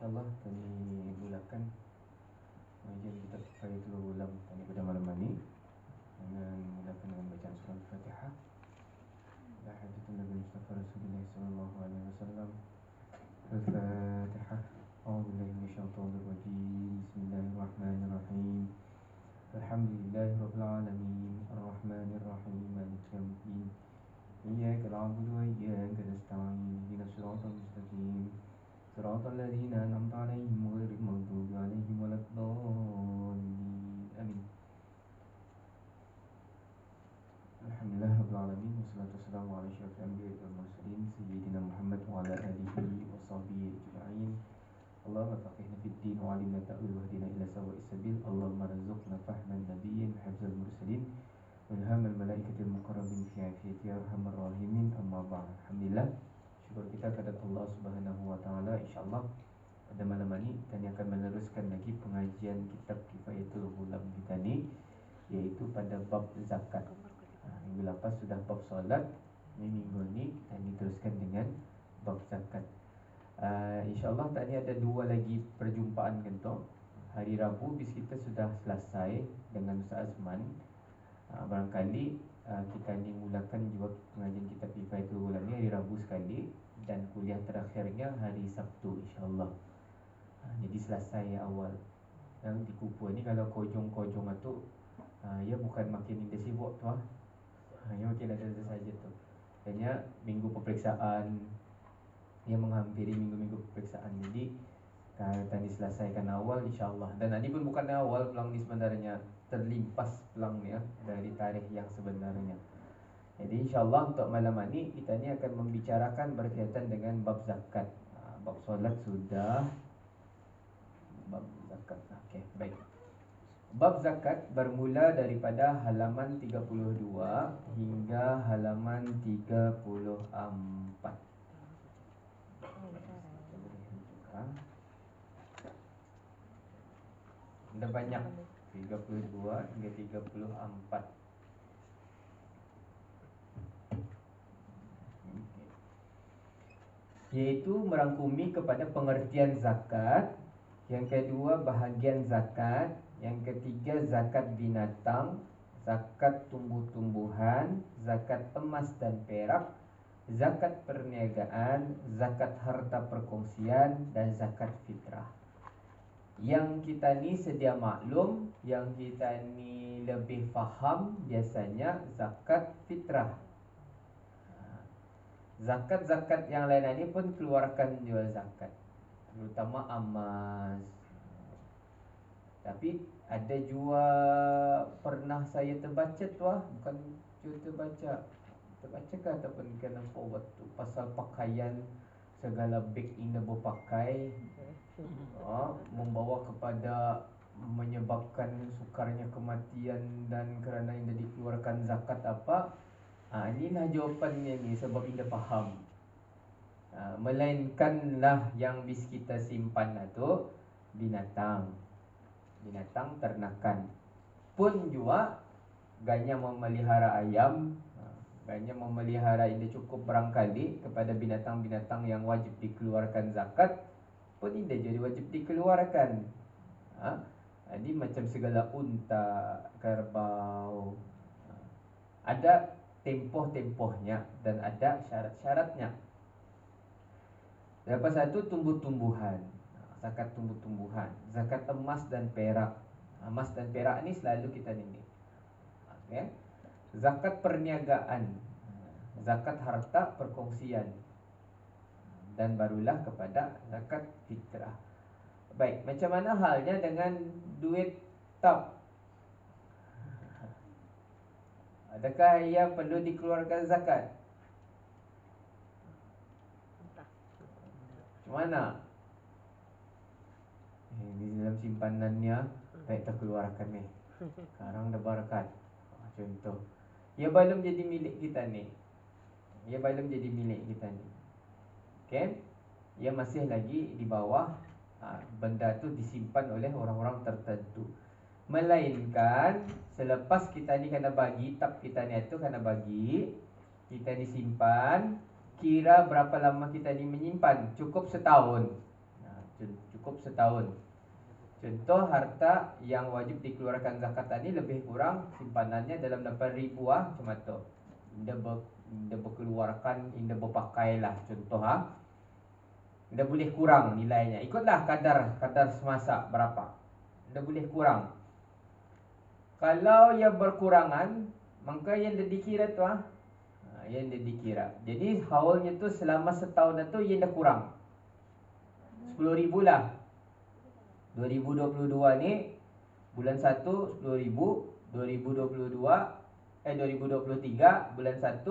InsyaAllah kami mulakan pengajian kitab Kifayatul Ulama pada malam ini dengan mulakan dengan bacaan surah Al-Fatihah. La haditul Nabi Mustafa Rasulullah sallallahu alaihi wasallam. Al-Fatihah. A'udzu billahi minasyaitonir rajim. Bismillahirrahmanirrahim. Alhamdulillahi rabbil alamin. Arrahmanir rahim. Maliki yaumiddin. Iyyaka na'budu wa iyyaka nasta'in. Ihdinas siratal mustaqim. Siratal ladzina an'amta 'alaihim ghairil maghdubi 'alaihim waladdallin. Amin. Alhamdulillah rabbil alamin wassalatu wassalamu ala asyrafil anbiya'i wal mursalin sayyidina Muhammad wa ala alihi wa sahbihi ajma'in. Allahumma faqihna fid din wa 'allimna ta'wil wahdina ila sawa'is sabil. Allahumma rzuqna fahman nabiyyin hifdzal mursalin ilhamal malaikatil muqarrabin fi 'afiyati ya arhamar rahimin. Amma ba'd. Alhamdulillah, syukur kita kepada Allah Subhanahu wa taala. Insyaallah pada malam ini kami akan meneruskan lagi pengajian kitab Kifayatul Ulama kita ni, iaitu pada bab zakat. Minggu lepas sudah bab solat, minggu ni kita diteruskan dengan bab zakat. InsyaAllah tadi ada dua lagi perjumpaan kita. Hari Rabu bis kita sudah selesai dengan Ustaz Azman. Barangkali kita ni mulakan juga pengajian kitab Kifayatul Ulama ni hari Rabu sekali, dan kuliah terakhirnya hari Sabtu insyaAllah. Jadi selesai awal. Dan di Kupua ni kalau kojong-kojong tu ya bukan makin indah sibuk tu ya makin ada saja tu. Hanya minggu peperiksaan yang menghampiri minggu-minggu peperiksaan. Jadi tadi selesaikan awal insyaAllah. Dan ini pun bukan awal pelang ni sebenarnya, terlimpas pelang ni dari tarikh yang sebenarnya. Jadi insyaAllah untuk malam ini kita ni akan membicarakan berkaitan dengan bab zakat. Bab solat sudah, bab zakat. Okey, baik. Bab zakat bermula daripada halaman 32 hingga halaman 34. Ada banyak 32 hingga 34. Iaitu merangkumi kepada pengertian zakat. Yang kedua, bahagian zakat. Yang ketiga, zakat binatang, zakat tumbuh-tumbuhan, zakat emas dan perak, zakat perniagaan, zakat harta perkongsian, dan zakat fitrah. Yang kita ni sedia maklum, yang kita ni lebih faham biasanya zakat fitrah. Zakat-zakat yang lain ini pun keluarkan juga zakat, terutama emas. Tapi ada juga pernah saya terbaca tu bukan cuma terbaca ke ataupun kena forward tu pasal pakaian, segala beg ina berpakai membawa kepada menyebabkan sukarnya kematian, dan kerana ina dikeluarkan zakat apa. Inilah jawapannya ni, sebab ina faham. Melainkanlah yang bis kita simpan tu binatang ternakan. Pun juga ganya memelihara ayam, ganya memelihara ini cukup barangkali kepada binatang-binatang yang wajib dikeluarkan zakat, pun ini jadi wajib dikeluarkan. Jadi macam segala unta, kerbau, ada tempoh-tempohnya dan ada syarat-syaratnya. Lepas satu, tumbuh-tumbuhan, zakat tumbuh-tumbuhan, zakat emas dan perak. Emas dan perak ni selalu kita ni. Okay. Zakat perniagaan, zakat harta perkongsian, dan barulah kepada zakat fitrah. Baik, macam mana halnya dengan duit tab? Adakah ia perlu dikeluarkan zakat? Macam mana? Di dalam simpanannya baik terkeluarkan ni. Sekarang dah barakat. Contoh, ia belum jadi milik kita ni. Okay? Ia masih lagi di bawah. Benda tu disimpan oleh orang-orang tertentu. Melainkan selepas kita ni kena bagi, tab kita ni tu kena bagi, kita disimpan. Kira berapa lama kita ni menyimpan? Cukup setahun. cukup setahun. Contoh harta yang wajib dikeluarkan zakat tadi lebih kurang simpanannya dalam 8,000 macam tu. Inda berkeluarkan, inda berpakai lah contoh Inda boleh kurang nilainya. Ikutlah kadar semasa berapa. Inda boleh kurang. Kalau ia berkurangan, maka yang dah dikira tu yang dah dikira. Jadi haulnya tu selama setahun tu yang dah kurang 10,000 lah. 2022 ni bulan 1 10,000, 2023 bulan 1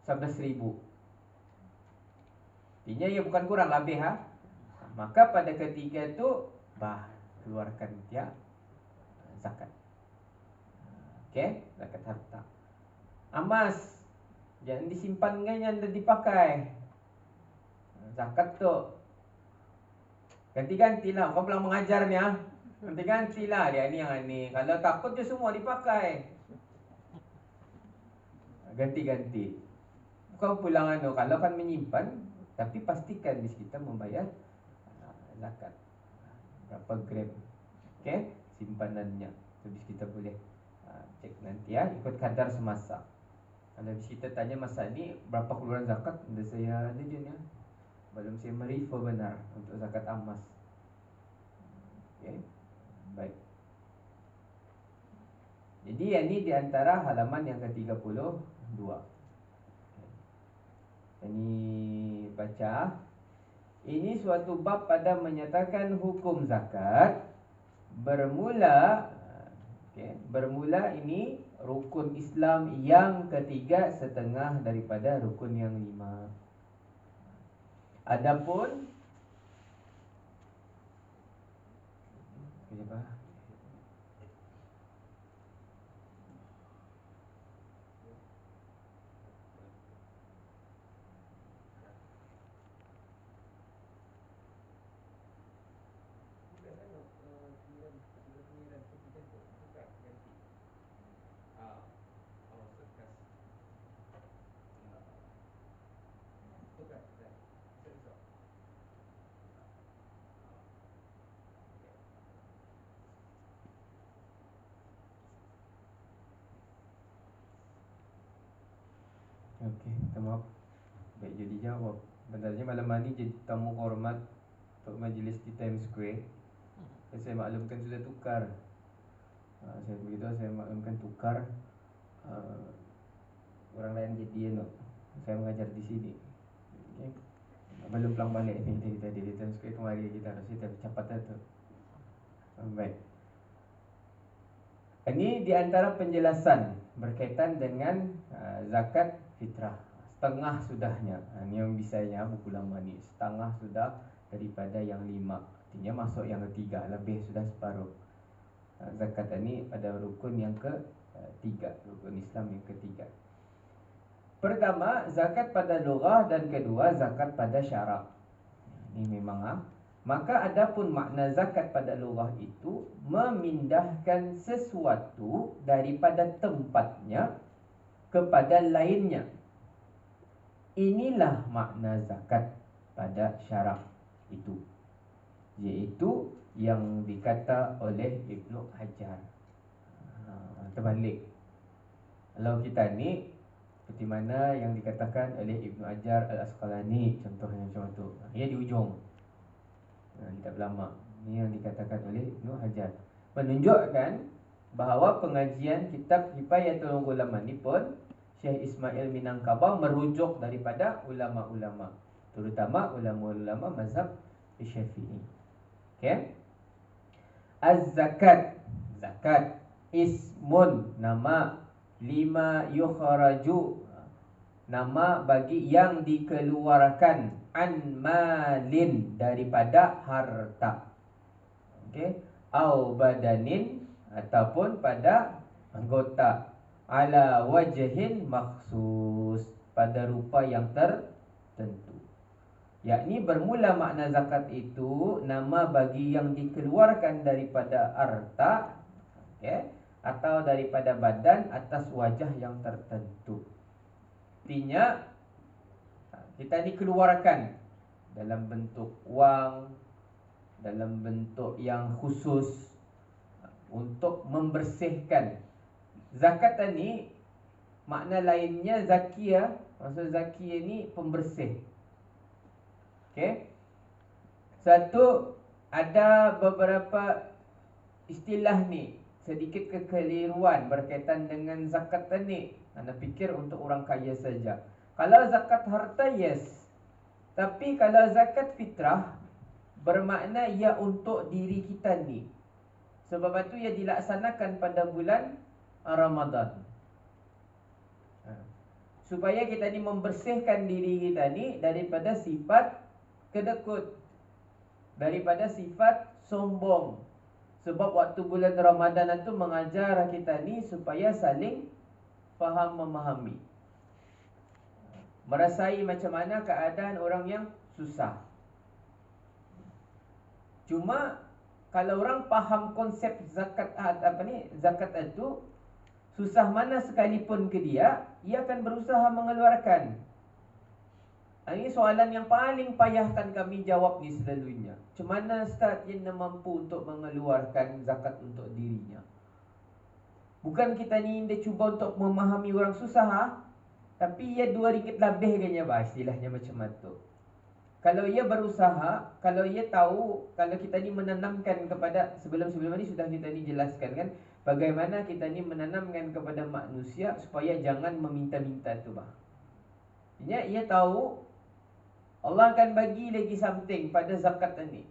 11,000. Artinya ia bukan kurang, lebih Maka pada ketika tu keluarkan dia zakat. Okey, zakat harta. Emas jangan disimpan kan, yang dah dipakai. Zakat tu ganti-gantilah. Kau pulang mengajar ni ganti-gantilah dia ni yang ni. Kalau takut je semua dipakai. Ganti-ganti. Kau pulang kalau kan menyimpan, tapi pastikan bis kita membayar zakat. Berapa gram. Okey, simpanannya. Habis kita boleh cek nanti ikut kadar semasa. Kalau habis kita tanya masa ni berapa keluaran zakat, saya ada je ni belum saya merefer benar untuk zakat emas. Okey. Baik. Jadi yang ni di antara halaman yang ke-32. Ini baca. Ini suatu bab pada menyatakan hukum zakat bermula ini rukun Islam yang ketiga setengah daripada rukun yang 5. Adapun okey, minta maaf. Baik, jadi jawab. Benarnya malam ni jadi tamu hormat untuk majlis di Times Square. Saya maklumkan sudah tukar. Saya beritahu saya maklumkan tukar. Orang lain jadi saya mengajar di sini. Okey. Belum pulang balik ni tadi di Times Square kemarin kita harus cepat tu. Baik. Ini di antara penjelasan berkaitan dengan zakat fitrah. Setengah sudahnya. Ini yang bisanya buku lama ni. Setengah sudah daripada yang 5. Artinya masuk yang ketiga. Lebih sudah separuh. Zakat ini pada rukun yang ketiga. Rukun Islam yang ketiga. Pertama, zakat pada lughah, dan kedua, zakat pada syarak. Ini memang Maka adapun makna zakat pada lughah itu memindahkan sesuatu daripada tempatnya kepada lainnya. Inilah makna zakat pada syarak itu, iaitu yang dikata oleh Ibnu Hajar. Terbalik. Kalau kita ni seperti mana yang dikatakan oleh Ibnu Hajar Al-Asqalani, contohnya macam tu. Ia di ujung kitab lama. Ini yang dikatakan oleh Ibnu Hajar, menunjukkan bahawa pengajian kitab Hifayatul Ulama ni pun Syekh Ismail Minangkabau merujuk daripada ulama-ulama, terutama ulama-ulama mazhab Syafi'i. Okey. Az-zakat, zakat ismun, nama, lima yukhraju, nama bagi yang dikeluarkan, an malin, daripada harta, okey, au badanin, ataupun pada anggota, ala wajhin maksus, pada rupa yang tertentu. Yakni bermula makna zakat itu nama bagi yang dikeluarkan daripada harta, okey, atau daripada badan atas wajah yang tertentu. Artinya kita ni keluarkan dalam bentuk wang, dalam bentuk yang khusus untuk membersihkan. Zakat ni makna lainnya zakiyah. Maksud zakiyah ni pembersih. Okey. Satu, ada beberapa istilah ni sedikit kekeliruan berkaitan dengan zakat ni. Anda fikir untuk orang kaya saja. Kalau zakat harta, yes. Tapi kalau zakat fitrah, bermakna ia untuk diri kita ni. Sebab itu ia dilaksanakan pada bulan Ramadan, supaya kita ni membersihkan diri kita ni daripada sifat kedekut, daripada sifat sombong. Sebab waktu bulan Ramadan itu mengajar kita ni supaya saling faham memahami, merasai macam mana keadaan orang yang susah. Cuma kalau orang faham konsep zakat zakat itu, susah mana sekalipun ke dia akan berusaha mengeluarkan. Ini soalan yang paling payahkan kami jawab ni selalunya. Macam mana Ustaz yang mampu untuk mengeluarkan zakat untuk dirinya? Bukan kita ni dia cuba untuk memahami orang susah, tapi ia RM2 lebih kayaknya bah, istilahnya macam tu. Kalau ia berusaha, kalau ia tahu, kalau kita ni menanamkan kepada, sebelum-sebelum ni sudah kita ni jelaskan kan, bagaimana kita ni menanamkan kepada manusia supaya jangan meminta-minta tu bah. Ia tahu Allah akan bagi lagi something pada zakat ni.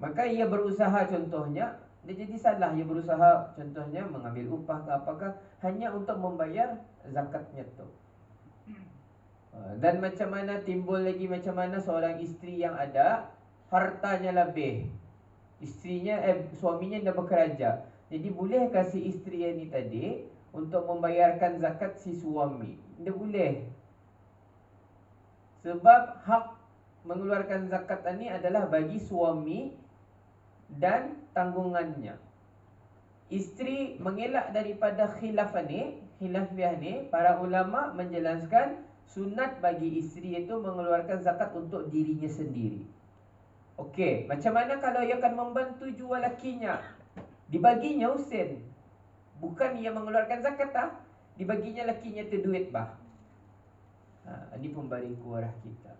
Maka ia berusaha, contohnya dia jadi salah, ia berusaha contohnya mengambil upah ke apakah hanya untuk membayar zakatnya tu. Dan macam mana timbul lagi, macam mana seorang isteri yang ada hartanya lebih, suaminya dah bekerja, jadi boleh kasih isteri yang ni tadi untuk membayarkan zakat si suami? Dia boleh. Sebab hak mengeluarkan zakat ni adalah bagi suami dan tanggungannya. Isteri mengelak daripada khilafiyah ni, para ulama menjelaskan sunat bagi isteri itu mengeluarkan zakat untuk dirinya sendiri. Okey, macam mana kalau ia akan membantu jual lakinya? Dibaginya usen. Bukan ia mengeluarkan zakat dibaginya lakinya tu duit bah. Ini pembaring kuarah kita.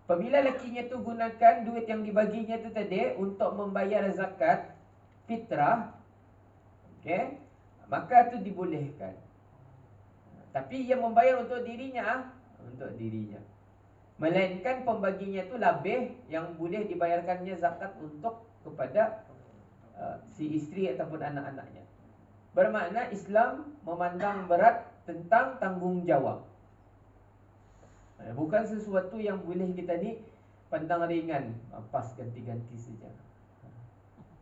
Apabila lakinya tu gunakan duit yang dibaginya tu tadi untuk membayar zakat fitrah, okey, maka tu dibolehkan. Tapi ia membayar untuk dirinya, melainkan pembaginya tu lebih yang boleh dibayarkannya zakat untuk kepada si isteri ataupun anak-anaknya. Bermakna Islam memandang berat tentang tanggungjawab. Bukan sesuatu yang boleh kita ni pandang ringan, pas ganti-ganti saja.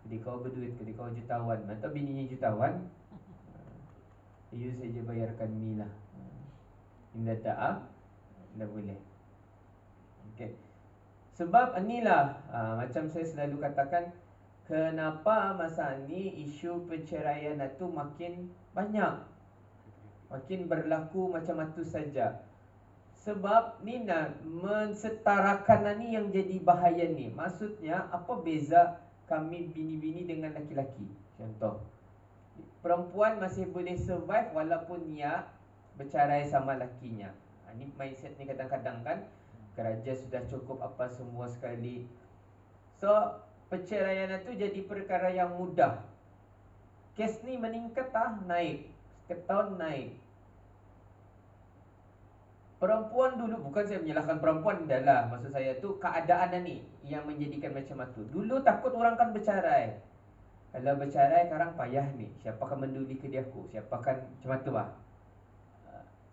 Jadi kau berduit, jadi kau jutawan, atau bininya jutawan, you saja bayarkan mi lah. Indah tak boleh. Okay. Sebab inilah macam saya selalu katakan, kenapa masa ni isu perceraian itu makin banyak, makin berlaku macam itu saja. Sebab ni nak mensetarakan ni yang jadi bahaya ni. Maksudnya apa beza kami bini-bini dengan laki-laki? Contoh, perempuan masih boleh survive walaupun ia bercerai sama lakinya. Ini mindset ni kadang-kadang kan, kerja sudah cukup apa semua sekali. So perceraian itu jadi perkara yang mudah. Kes ni meningkat naik, setiap tahun naik. Perempuan dulu, bukan saya menyalahkan perempuan adalah, maksud saya tu keadaan ni yang menjadikan macam tu. Dulu takut orang kan bercerai. Kalau bercerai sekarang payah ni, siapa akan menduli ke dia aku, siapa akan macam tu bah.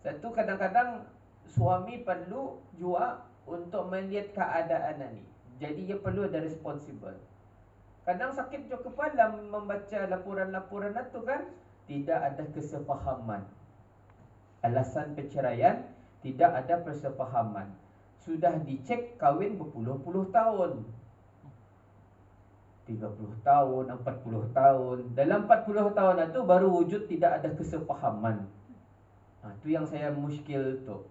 Satu, kadang-kadang suami perlu juga untuk melihat keadaan ni. Jadi dia perlu ada responsible. Kadang sakit je kepala membaca laporan-laporan itu kan, tidak ada kesepahaman. Alasan perceraian, tidak ada persepahaman. Sudah dicek kahwin berpuluh-puluh tahun, 30 tahun, 40 tahun. Dalam 40 tahun itu baru wujud tidak ada kesepahaman. Itu yang saya muskil tu.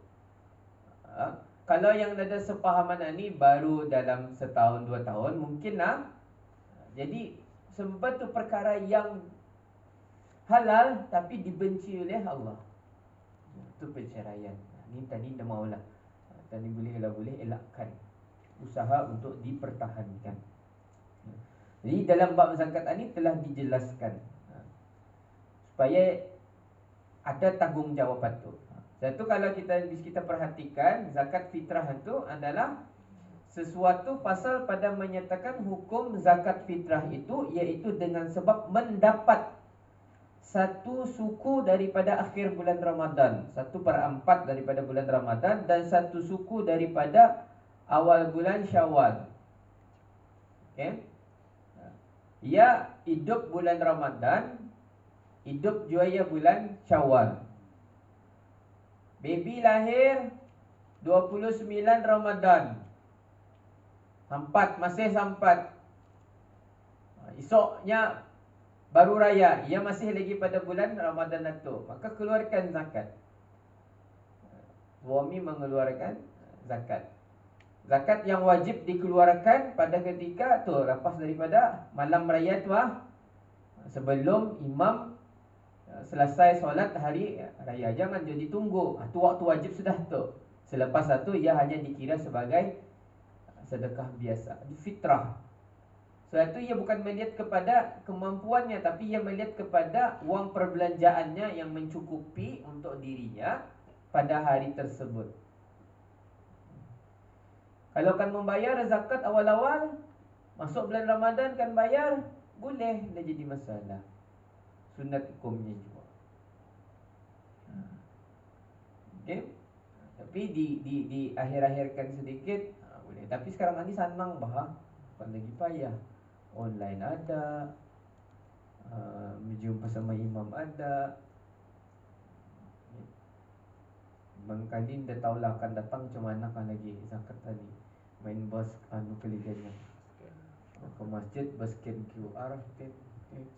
Kalau yang ada sepahaman ni baru dalam setahun 2 tahun mungkin lah. Jadi sebab tu perkara yang halal tapi dibenci oleh Allah, itu perceraian. Ni tadi dah maulah. Tadi boleh elakkan, usaha untuk dipertahankan. Jadi dalam bab zakat ni telah dijelaskan supaya ada tanggungjawab tu. Satu, kalau kita perhatikan, zakat fitrah itu adalah sesuatu pasal pada menyatakan hukum zakat fitrah itu, iaitu dengan sebab mendapat satu suku daripada akhir bulan Ramadan, 1/4 daripada bulan Ramadan, dan satu suku daripada awal bulan Syawal. Okay? Ia hidup bulan Ramadan, hidup juga bulan Syawal. Baby lahir 29 Ramadan. Masih sampat. Esoknya baru raya, ia masih lagi pada bulan Ramadan itu, maka keluarkan zakat. Suami mengeluarkan zakat. Zakat yang wajib dikeluarkan pada ketika tu lepas daripada malam raya tu sebelum imam selesai solat hari raya. Jangan jadi tunggu. Tu waktu wajib sudah tu. Selepas itu ia hanya dikira sebagai sedekah biasa, fitrah. Sebab itu ia bukan melihat kepada kemampuannya, tapi ia melihat kepada wang perbelanjaannya yang mencukupi untuk dirinya pada hari tersebut. Kalau kan membayar zakat awal-awal, masuk bulan Ramadan kan bayar, boleh, dah jadi masalah. Sunat hukumnya juga. Okay? Tapi di akhir-akhirkan sedikit, boleh. Tapi sekarang ni senang bah, bukan lagi payah. Online ada, berjumpa sama imam ada. Mengkali dah tahulah akan datang macam mana kan lagi zakat tadi. Main bos keliganya. Ke masjid berscan QR,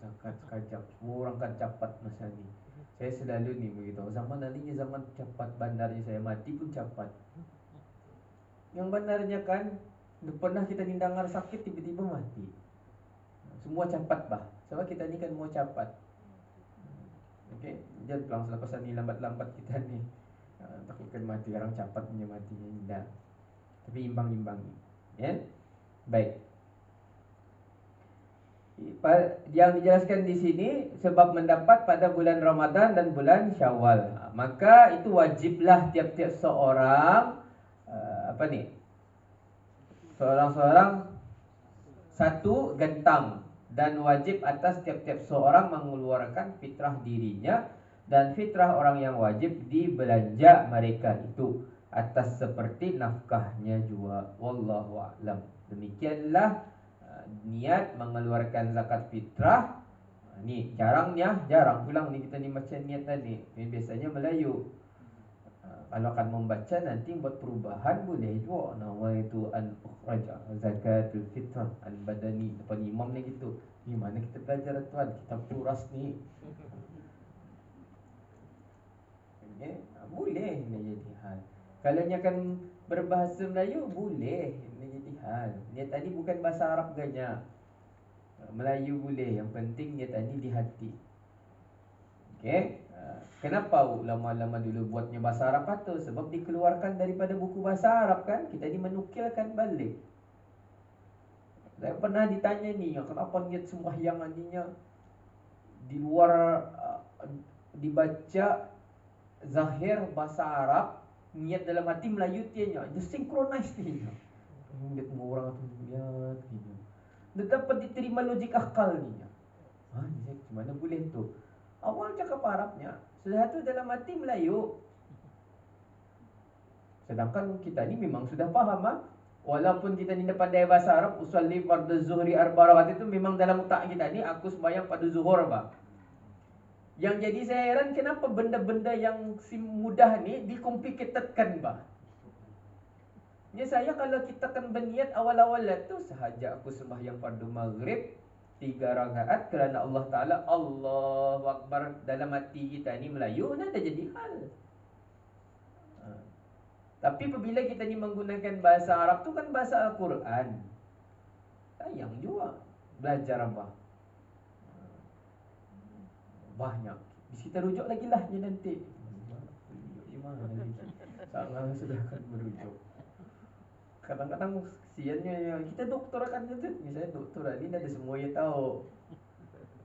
zakat sekejap. Semua orang kan cepat masa ni. Saya selalu ni begitu. Zaman nantinya zaman cepat, bandarnya saya mati pun cepat. Yang benarnya kan, pernah kita dengar sakit tiba-tiba mati. Semua cepat bah. Sebab kita ni kan mau cepat. Okey, jangan pelang selepas ni lambat-lambat kita ni. Takutkan mati, orang cepat punya matinya indah. Tapi imbang-imbangi. Ya. Baik. Yang dijelaskan di sini sebab mendapat pada bulan Ramadan dan bulan Syawal. Maka itu wajiblah tiap-tiap seorang seorang-seorang satu gentang, dan wajib atas tiap-tiap seorang mengeluarkan fitrah dirinya, dan fitrah orang yang wajib dibelanja mereka itu atas seperti nafkahnya juga. Wallahu a'lam. Demikianlah niat mengeluarkan zakat fitrah. Ni jarang pulang ni kita ni macam niat tadi. Biasanya Melayu. Kalau akan membaca nanti buat perubahan boleh juga. Nawaitu an ukhraja zakatul fitrah al badani. Depan imam ni gitu. Ni mana kita belajar tuan? Kita puras ni. Okay. Boleh ni jadi hal. Kalau ni akan berbahasa Melayu boleh ni jadi hal. Dia tadi bukan bahasa Arab ganya. Melayu boleh, yang penting dia tadi di hati. Okey. Kenapa ulama-ulama dulu buatnya bahasa Arab tu? Sebab dikeluarkan daripada buku bahasa Arab kan, kita ni menukilkan balik. Saya pernah ditanya ni, kenapa niat sembahyang adinya di luar dibaca zahir bahasa Arab, niat dalam hati Melayu tianya, dia synchronize tianya. Lihat semua orang tu lihat gitu. Dia dapat diterima logik akal ni. Ni mana boleh tu? Awal cakap Arabnya, sudah tu dalam hati Melayu. Sedangkan kita ni memang sudah faham walaupun kita ni pandai bahasa Arab, usalli fardhu zuhri arba rakaat itu memang dalam otak kita ni aku sembahyang pada zuhur Yang jadi saya heran kenapa benda-benda yang mudah ni dikomplikatedkan Ya saya kalau kita kan berniat awal-awal tu sahaja aku sembahyang fardu maghrib 3 rakaat kerana Allah Ta'ala Allahu Akbar dalam hati kita ni Melayu dah jadi hal. Tapi apabila kita ni menggunakan bahasa Arab tu kan bahasa Al-Quran, sayang juga belajar apa. Banyak. Bisa kita rujuk lagi lah je nanti. Gimana lagi? Salah sudah kan merujuk. Kadang-kadang kesiannya yang kita doktor kan tu. Misalnya doktor ni ada semua yang tahu.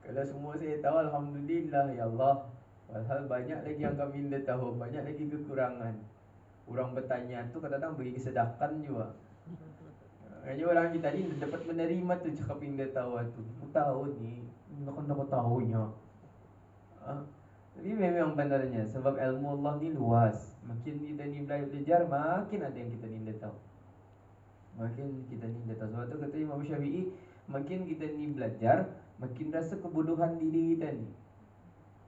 Kalau semua saya tahu, alhamdulillah ya Allah. Padahal banyak lagi yang kami tidak tahu, banyak lagi kekurangan. Orang bertanya tu kadang-kadang bagi kesedakan juga. Hanya orang kita ni dapat menerima tu cakap yang dia tahu tu. Aku tahu ni, nak dapat tahunya. Tapi memang benarnya sebab ilmu Allah ni luas. Makin kita ni belajar, makin ada yang kita ni tidak tahu. Makin kita ni tidak tahu. Sebab tu kata Imam Syafi'i, makin kita ni belajar, makin rasa kebodohan diri kita ni.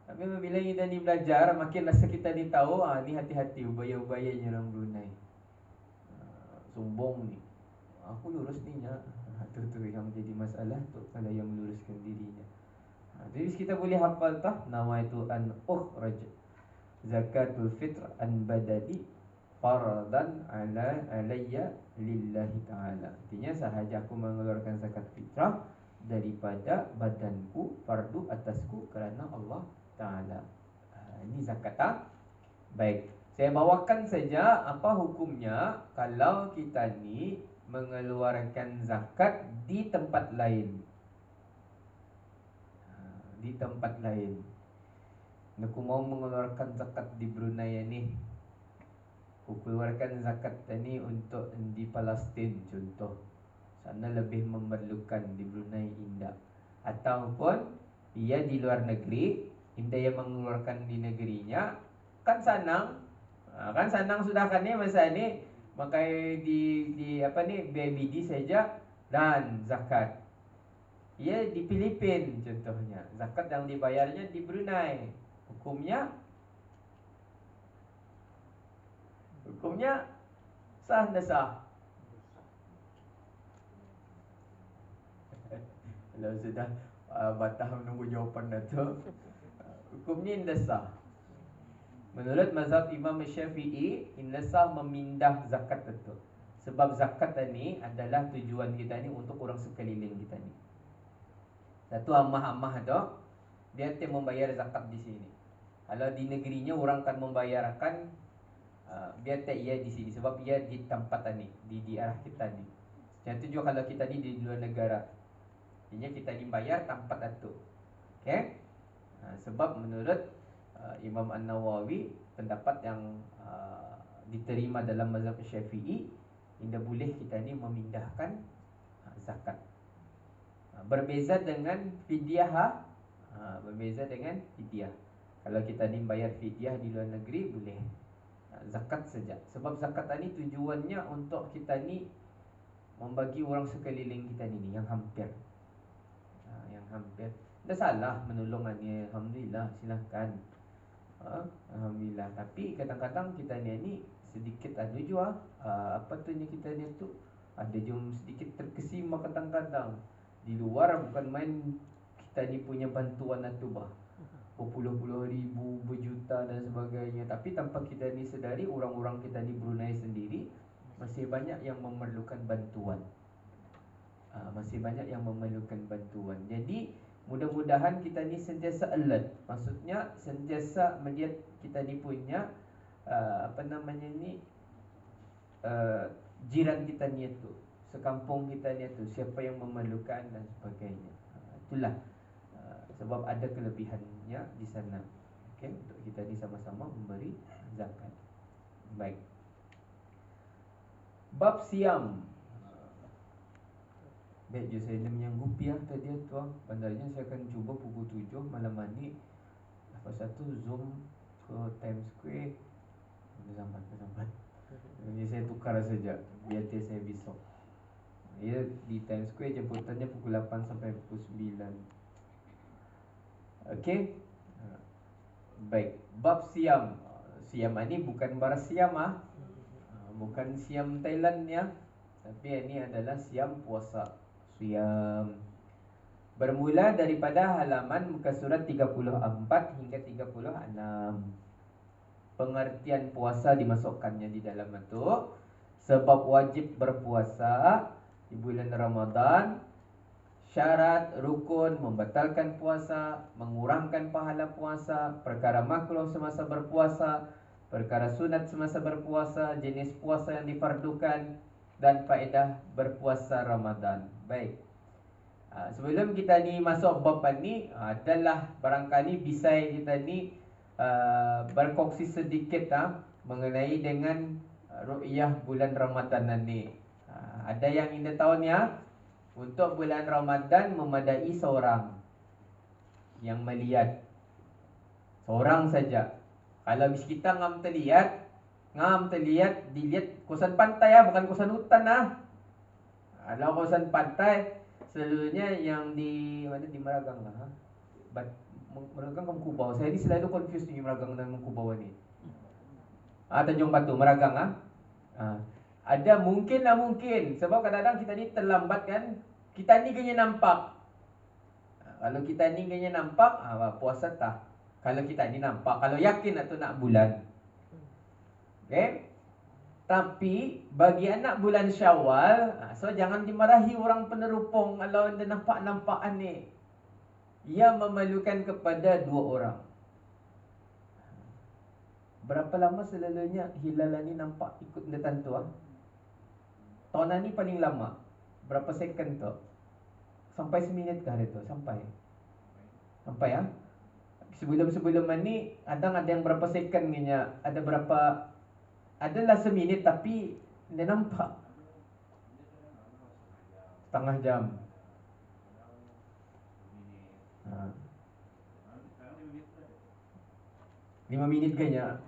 Tapi bila kita ni belajar, makin rasa kita ni tahu, ni hati-hati ubaya-ubayanya orang Brunei. Sombong ni. Aku lurus ni ya. Tu yang jadi masalah tu kalau yang meluruskan dirinya. Jadi kita boleh hafal tah nama itu an ukhraj zakatul fitr an badali faradan ala alayya lillahi ta'ala. Artinya sahaja aku mengeluarkan zakat fitrah daripada badanku, fardu atasku kerana Allah Ta'ala. Ini zakat tak? Baik, saya bawakan saja apa hukumnya kalau kita ni mengeluarkan zakat di tempat lain. Di tempat lain. Aku mau mengeluarkan zakat di Brunei ni. Aku keluarkan zakat ni untuk di Palestin contoh. Sana lebih memerlukan, di Brunei indah. Ataupun ia di luar negeri, indah yang mengeluarkan di negerinya, kan sanang. Kan sanang sudah kan ni masa ni pakai di apa ni BBD saja dan zakat. Ia di Filipina contohnya, zakat yang dibayarnya di Brunei. Hukumnya sah dan sah. Kalau sudah batah menunggu jawapan Dato', hukumnya indah sah. Menurut mazhab Imam Syafi'i, indah sah memindah zakat itu. Sebab zakat ni adalah tujuan kita ni untuk orang sekeliling kita ni. Satu amah-amah tu, dia membayar zakat di sini. Kalau di negerinya orang akan membayarkan, biar tak ia di sini sebab ia di tempat ni, di arah kita ni. Yang tu juga kalau kita ni di luar negara, ini kita dibayar tempat itu. Okey? Sebab menurut Imam An-Nawawi, pendapat yang diterima dalam mazhab Syafi'i, tidak boleh kita ni memindahkan zakat. Berbeza dengan fidyah. Berbeza dengan fidyah. Kalau kita ni bayar fidyah di luar negeri boleh. Zakat saja. Sebab zakat ni tujuannya untuk kita ni membagi orang sekeliling kita ni yang hampir. Yang hampir. Tak salah menolongannya, alhamdulillah, silakan. Alhamdulillah. Tapi kadang-kadang kita ni sedikit ada juga apa tu ni kita ni tu ada jom sedikit terkesima kadang-kadang. Di luar bukan main kita ni punya bantuan itu bah, berpuluh-puluh ribu, berjuta dan sebagainya. Tapi tanpa kita ni sedari, orang-orang kita ni Brunei sendiri masih banyak yang memerlukan bantuan. Masih banyak yang memerlukan bantuan. Jadi mudah-mudahan kita ni sentiasa alert. Maksudnya sentiasa melihat kita ni punya apa namanya ni, jiran kita ni tu, sekampung kita ni tu, siapa yang memerlukan dan sebagainya. Itulah sebab ada kelebihannya di sana. Okey, untuk kita ni sama-sama memberi zakat. Baik. Bab siam. Baik je saya menyanggup ya tadi tu. Bandarnya saya akan cuba pukul 7 malam ni. Lepas satu Zoom ke Times Square. Sampai. Jadi saya tukar saja biar saya besok. Ya, di Times Square jemputannya pukul 8 sampai pukul 9. Okey. Baik, bab siam. Siam ni bukan baras siam bukan siam Thailand ya. Tapi ini adalah siam puasa. Siam bermula daripada halaman muka surat 34 hingga 36. pengertian puasa dimasukkannya di dalam itu. Sebab wajib berpuasa di bulan Ramadan, syarat rukun membatalkan puasa, mengurangkan pahala puasa, perkara makruh semasa berpuasa, perkara sunat semasa berpuasa, jenis puasa yang difardukan, dan faedah berpuasa Ramadan. Baik. Sebelum kita ni masuk bab ni, adalah barangkali bisa kita ni berkongsi sedikit mengenai dengan ru'yah bulan Ramadan ni. Ada yang anda tahu ni untuk bulan Ramadan memadai seorang yang melihat. Seorang saja. Kalau bis kita ngam terlihat, dilihat kawasan pantai bukan kawasan hutan Kalau kawasan pantai selalunya yang di mana, di Meragang Meragang ke Mengkubau. Saya ni selalu confuse dengan Meragang dan Mengkubau ni. Tanjung Batu, Meragang Ada mungkin sebab kadang-kadang kita ni terlambat kan. Kita ni kena nampak. Kalau kita ni kena nampak, puasa tak. Kalau kita ni nampak, kalau yakin atau nak bulan. Okay. Tapi bagi anak bulan Syawal, so jangan dimarahi orang penerupung kalau anda nampak-nampakan ni. Ia memalukan kepada 2 orang. Berapa lama selalunya hilal ni nampak ikut anda tentu Tahun ni paling lama. Berapa second tu? Sampai seminit kah dia tu? Sampai Sebelum-sebelum ni ada yang berapa second ni ada berapa, adalah seminit tapi dia nampak setengah jam. 5 minit kayaknya.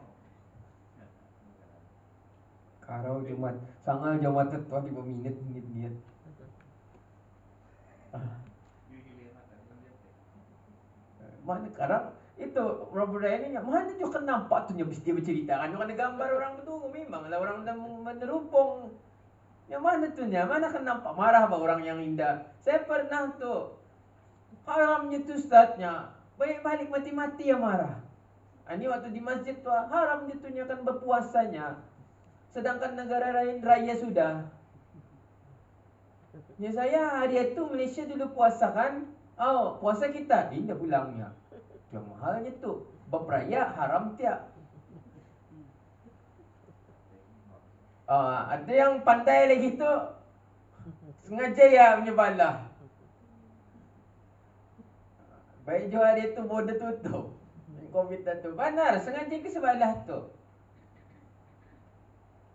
Karau Jumat, sangal Jumat tu 5 minit dia. Mana sekarang itu Robert ini mana juga nampak tu dia berceritakan orang ada gambar orang tu memanglah orang menerupung. Yang mana tu mana kan nampak marah orang yang indah. Saya pernah tu haramnya tu ustaznya balik mati-mati yang marah. Ini waktu di masjid tu haramnya tu kan berpuasanya. Sedangkan negara lain raya sudah. Ya saya hari itu Malaysia dulu puasa kan. Puasa kita dah pulangnya. Yang mahalnya tu berperaya haram tiap. Ada yang pandai lagi tu sengaja punya balah. Baik jual hari tu border tutup. Covid tu benar sengaja ke sebalah tu.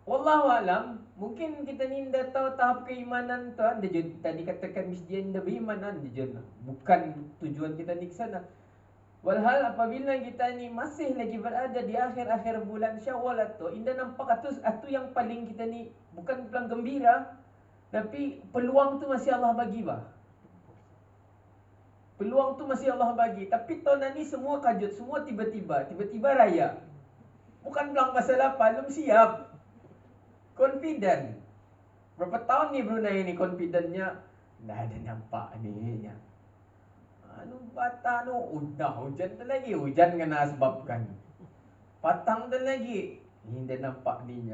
Wallahualam, mungkin kita ni dah tahu tahap keimanan tu. Tadi katakan mesti anda beriman bukan tujuan kita ni ke sana. Walhal apabila kita ni masih lagi berada di akhir-akhir bulan Syawal tu, indah nampak atu yang paling kita ni bukan pulang gembira, tapi peluang tu masih Allah bagi Peluang tu masih Allah bagi. Tapi tahun ni semua kajut, semua tiba-tiba raya. Bukan pulang pasal apa, belum siap. Confident. Berapa tahun ni Brunei ni confidentnya dah ada nampak ni patah udah hujan tu lagi. Hujan kena sebabkan. Patang tu lagi. Ni dah nampak ni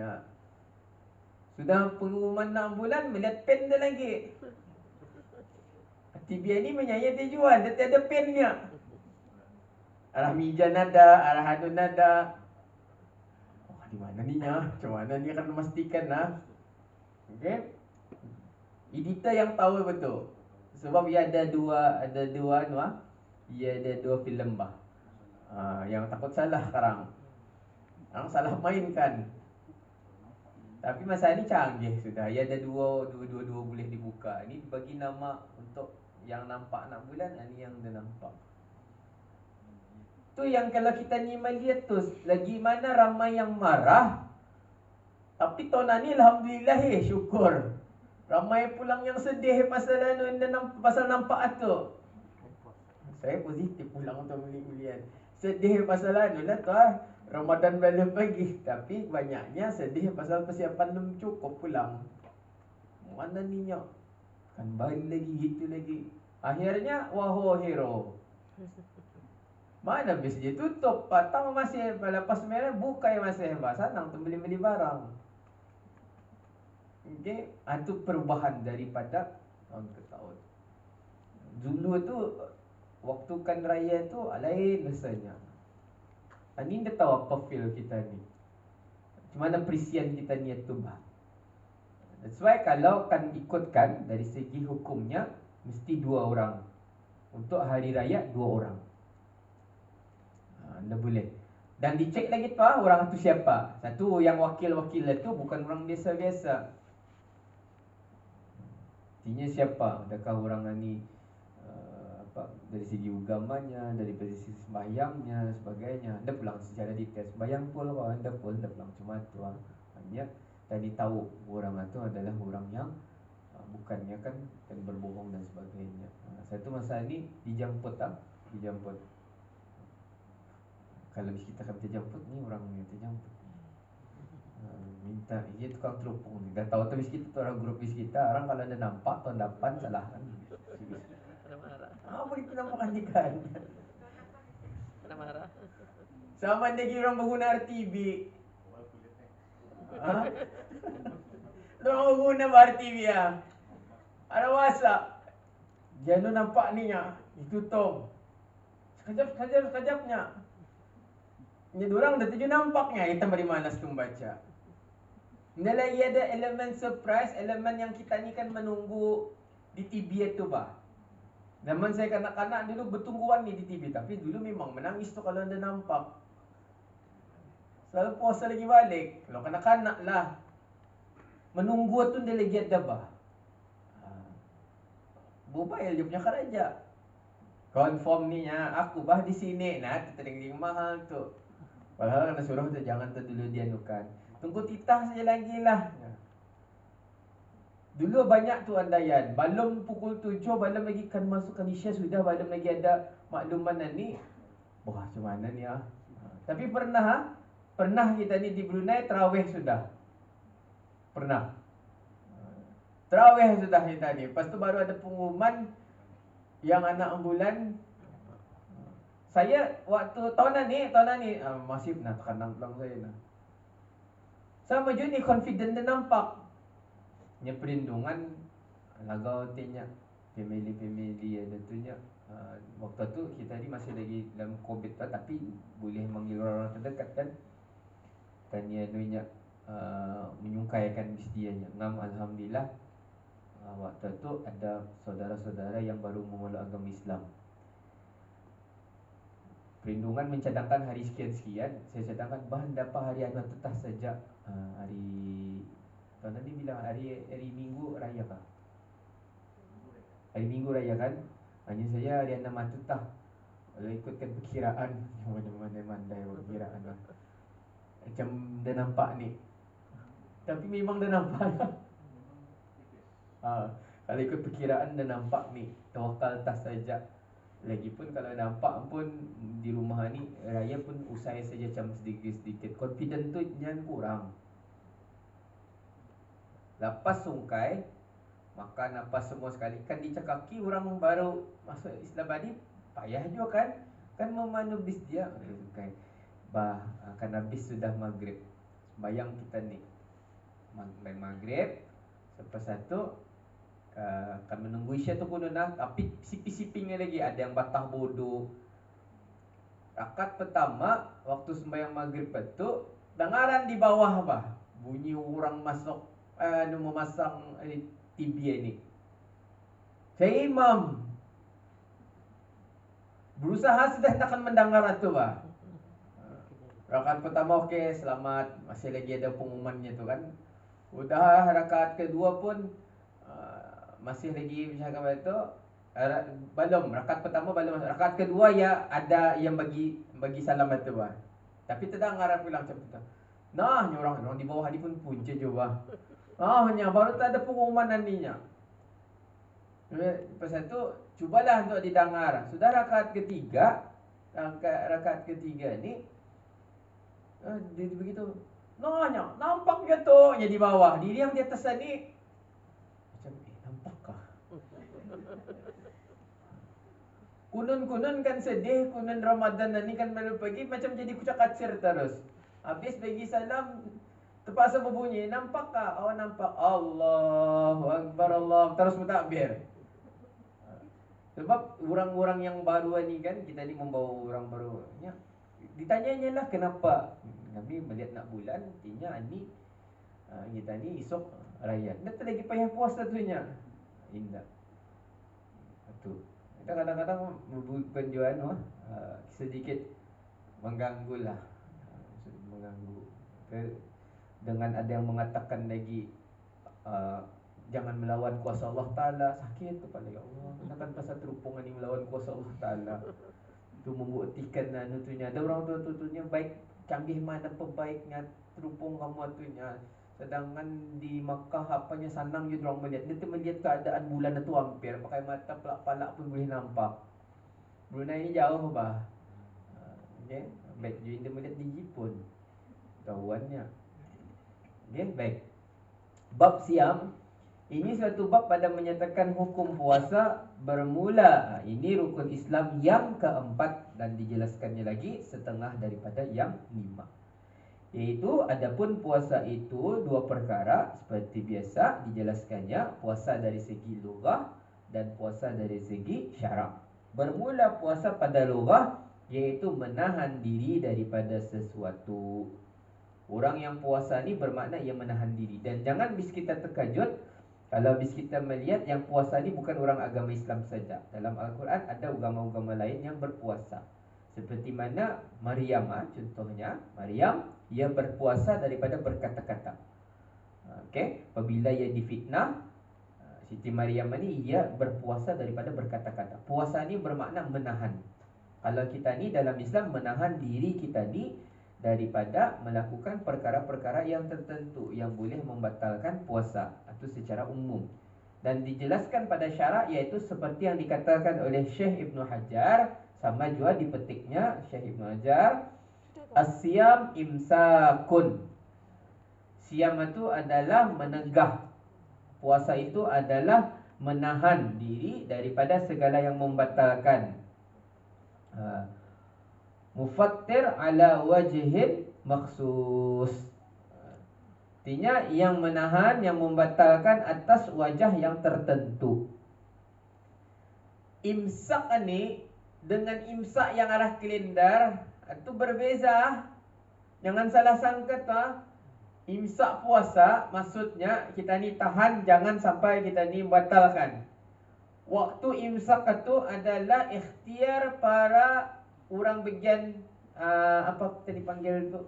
Sudah pengumuman 6 bulan melihat pen tu lagi. TBI ni menyayat dia jual. Dia tiada pennya. Arah Mijan ada, arah Hanun ada. Di mana ni macam mana ni akan memastikan Okey. Editor yang tahu betul. Sebab ia ada dua ia ada 2 filem yang takut salah sekarang. Orang salah mainkan. Tapi masa ni canggih sudah. Ia ada dua boleh dibuka. Ini bagi nama untuk yang nampak nak bulan, ini yang dia nampak. Tu yang kalau kita ni melihat tu lagi mana ramai yang marah. Tapi tahun ni alhamdulillah syukur. Ramai pulang yang sedih pasal pasal nampak tu. Saya positif pulang untuk melihat. Sedih pasal tu Ramadan belum pergi, tapi banyaknya sedih pasal persiapan belum cukup pulang. Mana ni kan balik lagi gitu lagi. Akhirnya hero. Mana bis dia tutup, patang masih lepas merah buka masih senang tu beli-beli barang. Okey, itu perubahan daripada tahun ke tahun. Dulu tu waktu kan raya tu lain rasanya. Ini dah tahu apa feel kita ni. Cuma mana perisian kita ni tu bah. That's why kalau kan ikutkan dari segi hukumnya mesti 2 orang. Untuk hari raya 2 orang. Anda boleh. Dan dicek lagi tu orang tu siapa. Satu yang wakil-wakil itu bukan orang biasa-biasa. Artinya siapa? Adakah orang ni dari segi agamanya, dari segi sembahyangnya, sebagainya. Anda pulang secara detail. Sembahyang pun kalau anda pulang cuma tu hanya tadi tahu orang itu adalah orang yang bukannya kan berbohong dan sebagainya. Satu masa ni dijemput. Kalau kita akan terjemput ni orang yang terjemput. Minta dia tukang terupung ni. Dah tahu tu bis kita tu orang grup bis kita. Orang kalau ada nampak tahun depan salah kan. Apa itu nampakan ikan? Kena marah. Sama lagi orang pengguna RTB. Orang pengguna RTB ada masak. Jangan nampak ni nya. Ditutup. Sekejapnya. Ni orang dah tuju nampaknya. Kita beri malas tu membaca. Dia lagi ada elemen surprise, elemen yang kita ni kan menunggu di TV itu bah. Zaman saya kanak-kanak dulu bertungguan ni di TV. Tapi dulu memang menangis tu kalau anda nampak. Selalu puasa lagi balik. Kalau kanak-kanak lah. Menunggu tu dia lagi ada bah. Mobile dia punya keraja. Confirm ni ya, aku bah di sini nah terding mahal tu. Padahal kena suruh tu jangan tu dulu dia nukan. Tunggu titah saja lagi lah. Dulu banyak tu andaian. Balum pukul 7, balum lagi kan masuk Isya sudah, balum lagi ada makluman ni. Wah, macam mana ni Tapi pernah kita ni di Brunei tarawih sudah. Pernah. Tarawih sudah kita ni. Lepas tu baru ada pengumuman yang anak ambulan. Saya waktu tahun ni masih pernah tekan pulang saya nah. Sama juga ni confident dia nampak. Nya perlindungan lagau tanya family ada tu nya. Waktu tu kita ni masih lagi dalam COVID tu, tapi boleh manggil orang terdekat kan. Tanya nunya menyungkaikan istianya. Ngam alhamdulillah waktu tu ada saudara-saudara yang baru memeluk agama Islam. Perlindungan mencadangkan hari sekian-sekian. Saya cadangkan bahan dapat hari anu tetah sejak hari tahun tadi bilang hari Minggu Raya kah? Hari Minggu Raya kan? Hanya saya hari anu tetah. Kalau ikutkan perkiraan mana-mana perkiraan lah. Macam dah nampak ni. Tapi memang dah nampak lah. Kalau ikut perkiraan dah nampak ni. Tawakal tas saja. Lagipun kalau nampak pun di rumah ni raya pun usai saja macam sedikit-sedikit. Confident tu jangan kurang. Lepas sungkai, makan apa semua sekali. Kan di Cakaki orang baru masuk Islam ni payah juga kan. Kan memandu bis dia sungkai. Kan habis sudah maghrib. Sembayang kita ni maghrib. Lepas satu kan menunggu Isya tu pun tapi siping-sipingnya lagi. Ada yang batah bodoh. Rakaat pertama waktu sembahyang maghrib tu dengaran di bawah apa? Bunyi orang masuk memasang TV ni. Saya imam berusaha sudah takkan mendengar tu bah. Rakaat pertama okey, selamat. Masih lagi ada pengumumannya tu kan. Udah rakaat kedua pun masih lagi bercakap itu belum. Rakaat pertama belum. Rakaat kedua ya ada yang bagi salam itu bah. Tapi terdengar pulang macam tu. Nah, orang di bawah ni pun punca juga. Hanya baru tak ada pengumuman nantinya. Lepas itu cubalah untuk didengar. Sudah rakaat ketiga ni dia begitu. Nanya, nampak ke tu yang di bawah. Diri yang di atas ni macam nampakkah? Kunun-kunun kan sedih, kunun Ramadan ni kan baru pergi macam jadi kucak kacir terus. Habis bagi salam terpaksa berbunyi, nampak tak? Oh nampak. Allahu Akbar Allah. Terus bertakbir. Sebab orang-orang yang baru ni kan, kita ni membawa orang baru. Ya, ditanyanya lah kenapa. Kami melihat nak bulan, artinya ni kita ni esok raya. Dah tak lagi payah puasa tu nya. Indah. Betul. Kita kadang-kadang penjualan sedikit mengganggu lah. Mengganggu. Dengan ada yang mengatakan lagi jangan melawan kuasa Allah Ta'ala. Sakit kepala, ya Allah. Kenapa pasal terupungan ni melawan kuasa Allah Ta'ala. Itu membuktikan nutunya. Ada orang tua-tuanya baik, canggih mana pebaiknya terupung kamu atunya. Sedangkan di Makkah apanya sanang je orang melihat. Dia melihat keadaan bulan itu hampir. Pakai mata pelak-palak pun boleh nampak. Brunei ni jauh bah. Okay. Baik je dia melihat di Jepun. Tahuannya. Okay, baik. Bab siam. Ini suatu bab pada menyatakan hukum puasa bermula. Ini rukun Islam yang keempat dan dijelaskannya lagi setengah daripada yang 5. Iaitu adapun puasa itu dua perkara seperti biasa dijelaskannya, puasa dari segi lughah dan puasa dari segi syarak. Bermula puasa pada lughah iaitu menahan diri daripada sesuatu. Orang yang puasa ni bermakna ia menahan diri. Dan jangan bis kita terkejut kalau bis kita melihat yang puasa ni bukan orang agama Islam saja. Dalam Al-Quran ada agama-agama lain yang berpuasa. Seperti mana Maryam, contohnya Maryam, ia berpuasa daripada berkata-kata. Okey, apabila ia difitnah, Siti Maryam ni ia berpuasa daripada berkata-kata. Puasa ni bermakna menahan. Kalau kita ni dalam Islam menahan diri kita ni daripada melakukan perkara-perkara yang tertentu yang boleh membatalkan puasa, itu secara umum. Dan dijelaskan pada syarak iaitu seperti yang dikatakan oleh Syekh Ibn Hajar, sama juga di petiknya Syekh Ibn Hajar, as-siyam imsakun. Siam itu adalah menegah. Puasa itu adalah menahan diri daripada segala yang membatalkan. Mufattir ala wajhin maksus. Artinya yang menahan, yang membatalkan atas wajah yang tertentu. Imsak ni dengan imsak yang arah kalender itu berbeza. Jangan salah sangka ta. Imsak puasa maksudnya kita ni tahan jangan sampai kita ni batalkan. Waktu imsak itu adalah ikhtiar para orang bagian apa kita dipanggil itu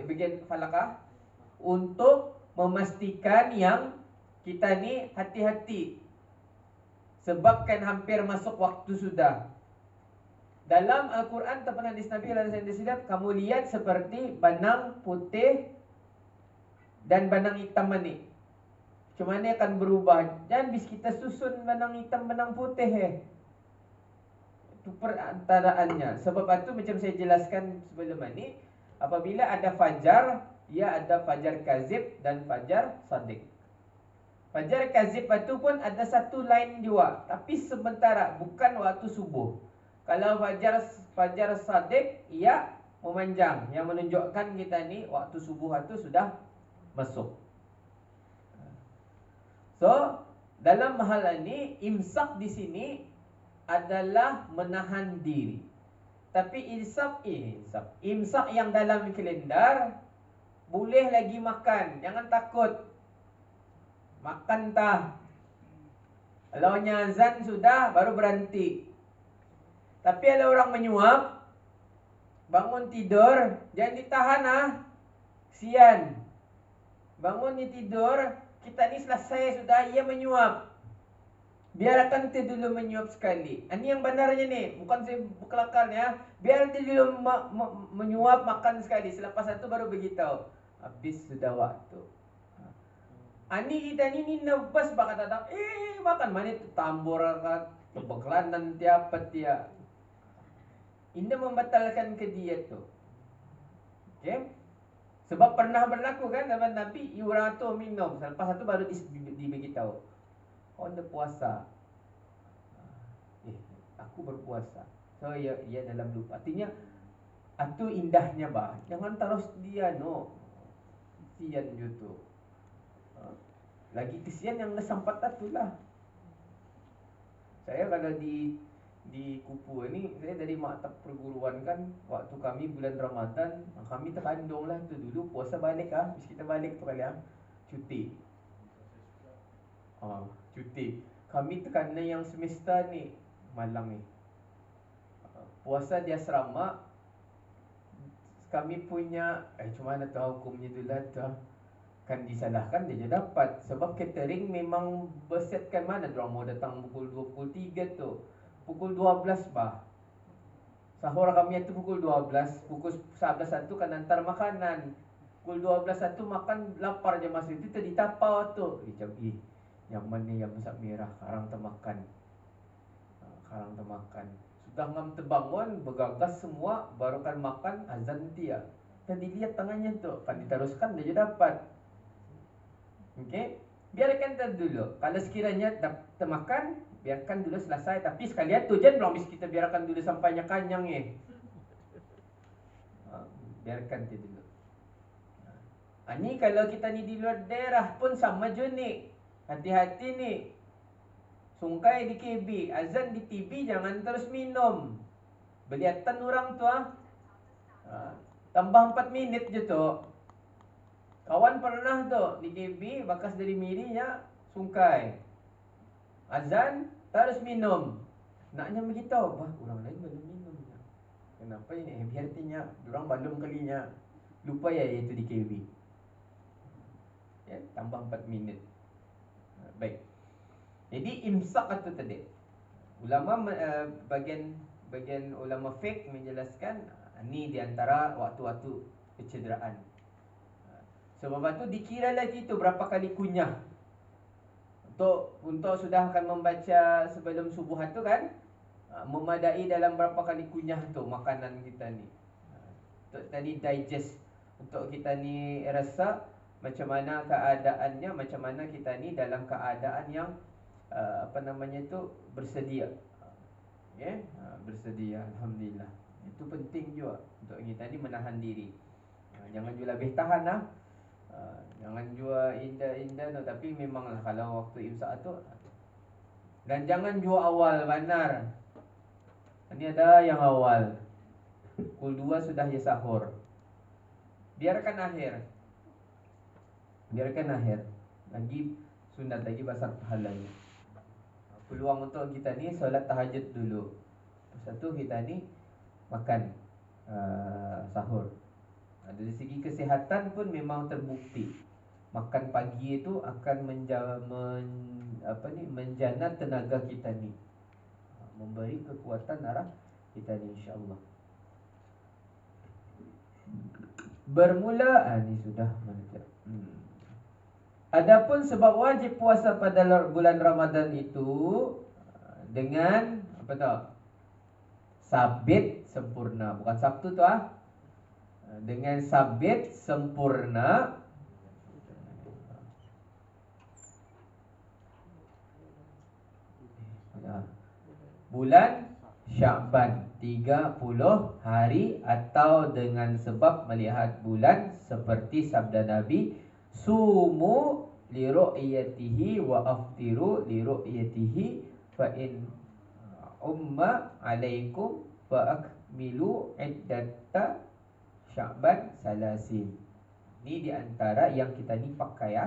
bagian falakah untuk memastikan yang kita ni hati-hati. Sebab kan hampir masuk waktu sudah. Dalam Al-Quran ataupun hadis Nabi SAW, kamu lihat seperti benang putih dan benang hitam ni. Macam mana akan berubah. Dan bis kita susun benang hitam, benang putih itu perantaraannya. Sebab itu macam saya jelaskan sebelum ini, apabila ada fajar, ia ada fajar kazib dan fajar sadiq. Fajar kazib itu pun ada satu line juga, tapi sementara, bukan waktu subuh. Kalau fajar sadiq, ia memanjang, yang menunjukkan kita ni waktu subuh itu sudah masuk. So, dalam hal ini imsak di sini adalah menahan diri. Tapi imsak yang dalam kalender boleh lagi makan, jangan takut. Makan tah. Kalau azan sudah baru berhenti. Tapi kalau orang menyuap, bangun tidur, jangan ditahan Sian. Bangun ni tidur, kita ni selesai sudah, ia menyuap. Biarkan dia dulu menyuap sekali. Ini yang benarnya ni, bukan saya berkelakar ya. Biar dia dulu menyuap makan sekali. Selepas itu baru beritahu. Habis sudah waktu. Ani kita ni nervous bakal datang. Makan mana tu tambur kat kebekalan tiap dia. Ini membatalkan ke dia tu. Okey? Sebab pernah berlaku kan zaman Nabi, orang tu minum, selepas itu baru diberitahu. Oh, dia puasa. aku berpuasa. So ia dalam lupa. Artinya itu indahnya bah. Jangan terus dia no. Kesian gitu. Lagi kesian yang kesempat itulah. Saya kalau di Kupu ini, saya dari maktab perguruan kan, waktu kami bulan Ramadan, kami terkandung lah tu dulu puasa balik Bis kita balik tu kali cuti. Cuti. Kami terkena yang semester ni malam ni. Puasa di asrama, kami punya macam mana tu hukumnya dulu tu kan disalahkan dia je dapat sebab catering memang bersetkan mana diorang mau datang pukul 2 pukul 3 tu. Pukul 12 bah. Sahur kami itu pukul 12, pukul 11 kan hantar makanan. Pukul 12 makan lapar je masa itu tadi tapau tu. Macam yang mana yang masak merah karang termakan. Karang termakan. Sudah ngam terbangun bergagas semua baru kan makan azan dia. Tadi lihat tangannya tu kan diteruskan dia je dapat. Okey, biarkan dulu. Kalau sekiranya termakan, biarkan dulu selesai. Tapi sekalian tu jangan belum kita biarkan dulu sampainya kanyang biarkan tu dulu. Ni kalau kita ni di luar daerah pun sama je ni. Hati-hati ni. Sungkai di KB, azan di TV jangan terus minum. Beliatan orang tu tambah 4 minit je tu. Kawan pernah tu di KB bakas dari mirinya sungkai. Azan terus minum. Naknya beritahu, bah orang lain belum minum. Kenapa ini? Artinya orang belum kalinya lupa itu di KB. Ya, tambah 4 minit. Baik. Jadi imsak itu tadi. Ulama bagian ulama fiqh menjelaskan ni di antara waktu-waktu kecederaan. Sebab itu dikira lagi tu berapa kali kunyah. Untuk sudah akan membaca sebelum subuh tu kan, memadai dalam berapa kali kunyah tu makanan kita ni. Untuk tadi digest, untuk kita ni rasa macam mana keadaannya, macam mana kita ni dalam keadaan yang bersedia. Bersedia, alhamdulillah. Itu penting juga untuk kita ni menahan diri. Jangan juga lebih tahan jangan jua indah-indah tu. Tapi memanglah kalau waktu imsak tu. Dan jangan jua awal benar. Ini ada yang awal pukul 2 sudah ya sahur. Biarkan akhir. Lagi sunat, lagi besar pahalanya. Peluang untuk kita ni solat tahajud dulu. Lepas tu kita ni makan sahur. Dari segi kesihatan pun memang terbukti. Makan pagi itu akan menjana tenaga kita ni. Memberi kekuatan arah kita ni insya-Allah. Bermula ni sudah mana. Adapun sebab wajib puasa pada bulan Ramadan itu dengan apa tau? Sabit sempurna, bukan Sabtu tu dengan sabit sempurna bulan Sya'ban 30 hari atau dengan sebab melihat bulan seperti sabda Nabi, sumu li ru'yatihi wa aftiru li ru'yatihi fa in umma alaikum fa akmilu iddata Sya'ban salasin. Ini di antara yang kita ni pakai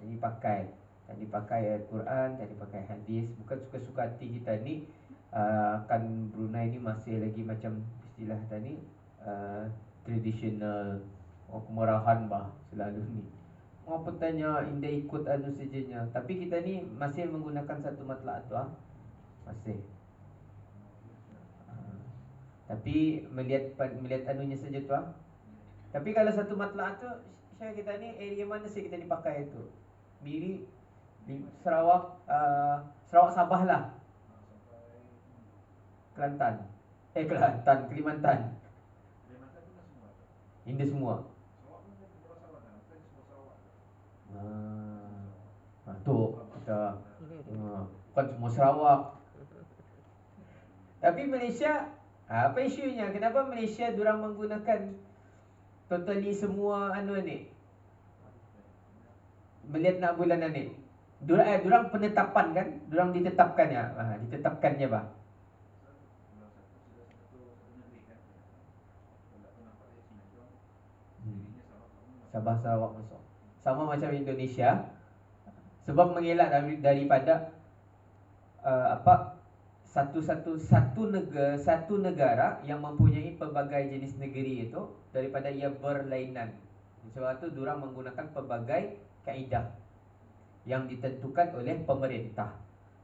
Ini pakai. Tadi pakai ayat Quran, tadi pakai hadis. Bukan suka-suka hati kita ni kan Brunei ni masih lagi macam istilah tadi traditional kemarahan selalu ni. Mau bertanya indah ikut sejanya. Tapi kita ni masih menggunakan satu matlaat tu masih. Tapi melihat anunya saja tu Tapi kalau satu matlaat tu saya kita ni area mana sih kita dipakai itu? Miri di Sarawak Sabah lah. Kelantan, Kalimantan. Indah semua. Tu kita bukan semua Sarawak. Tapi Malaysia, apa isunya? Kenapa Malaysia diorang menggunakan totally semua ni? Melihat nak bulan ni. Diorang penetapan kan? Diorang ditetapkannya. Ditetapkannya bah. Sabah Sarawak masuk. Sama macam Indonesia. Sebab mengelak daripada satu negara yang mempunyai pelbagai jenis negeri itu, daripada ia berlainan. Sebab itu diorang menggunakan pelbagai kaedah yang ditentukan oleh pemerintah.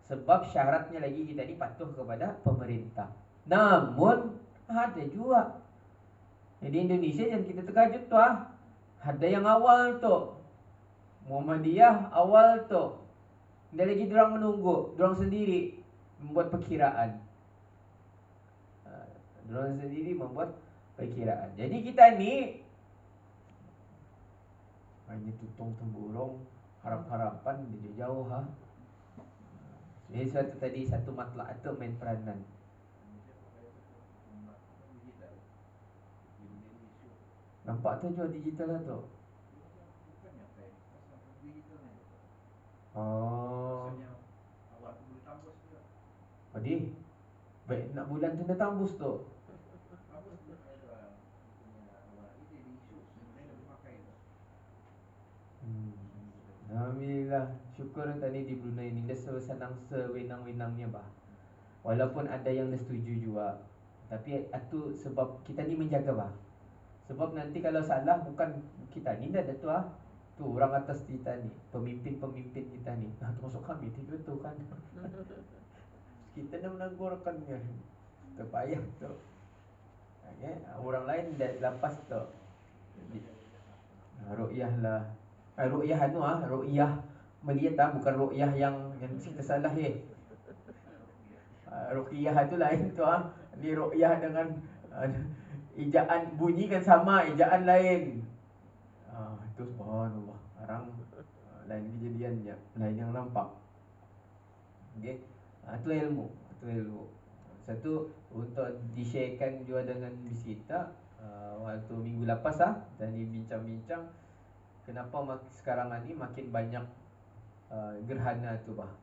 Sebab syaratnya lagi kita ni patuh kepada pemerintah. Namun ada juga. Jadi Indonesia yang kita terkejut tu ada yang awal tu Muhammadiyah awal tu. Dan lagi diorang menunggu, diorang sendiri membuat perkiraan. Diorang sendiri membuat perkiraan. Jadi kita ni hanya tutung temburung, harap-harapan dia jauh Jadi satu matlak itu main peranan. Nampak tu jual digital lah tu. Adi, baik nak bulan tu dah tambus tu. Alhamdulillah, syukur tadi di Brunei ni dah senang sewenang-wenangnya bah. Walaupun ada yang dah setuju juga. Tapi itu sebab kita ni menjaga bah. Sebab nanti kalau salah bukan kita ni dah tu tu orang atas kita ni, pemimpin-pemimpin kita ni. Termasuk kami tu betul kan. Kita dah menanggurkannya. Terpayah tu. Okay. Orang lain dah lepas tu. Ru'yah lah. Ru'yah ru'yah melihat bukan ru'yah yang kita salah ruqyah tu lain tu Ni ru'yah dengan ejaan bunyi kan sama, ejaan lain. Itu subhanallah. Sekarang lain kejadiannya, lain yang nampak. Okey. Itu ilmu. Satu untuk di-sharekan juga dengan bisita waktu minggu lepas dan bincang-bincang kenapa sekarang ni makin banyak gerhana tu bah.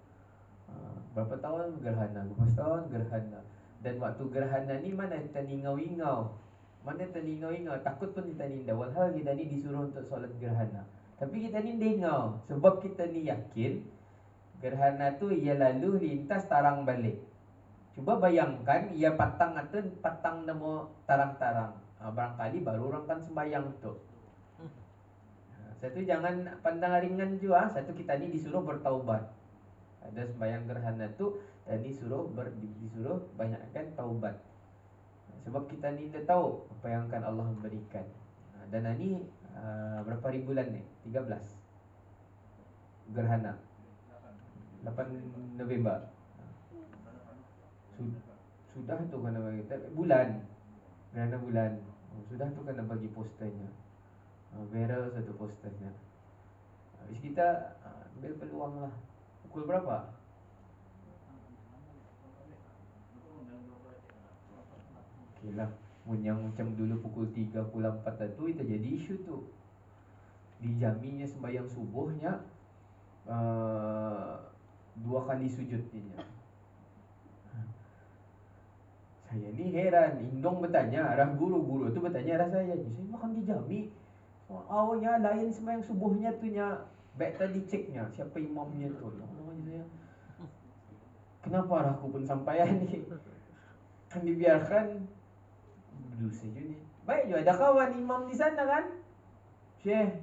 Berapa tahun gerhana, berapa tahun gerhana. Dan waktu gerhana ni mana kita ngingau-ingau. Takut pun kita ni dah. Walhal kita ni disuruh untuk solat gerhana. Tapi kita ni dengau. Sebab kita ni yakin gerhana tu ia lalu lintas tarang balik. Cuba bayangkan ia patang nemu tarang-tarang. Barangkali baru orang kan sembayang tu. Satu jangan pandang ringan juga. Satu kita ni disuruh bertaubat. Ada sembayang gerhana tu dan disuruh banyakkan taubat. Sebab kita ni dah tahu apa yang akan Allah berikan. Dan ni berapa hari bulan ni? 13 gerhana 8 November. Sudah tu kena bagi bulan. Gerhana bulan. Sudah tu kena bagi posternya. Viral satu posternya. Habis kita ambil peluang lah. Pukul berapa? Okey lah. Yang macam dulu pukul 3, pukul 4 tu kita jadi isu tu. Dijaminnya sembahyang subuhnya 2 kali sujudnya. Saya ni heran. Indong bertanya, arah guru tu bertanya arah saya makan dijami. Awalnya lain sembahyang subuhnya tu nya. Baik tadi ceknya siapa imamnya tu. Kenapa arahku pun sampai ni? Kan dibiarkan dosa je ni. Baik je ada kawan imam di sana kan? Syekh,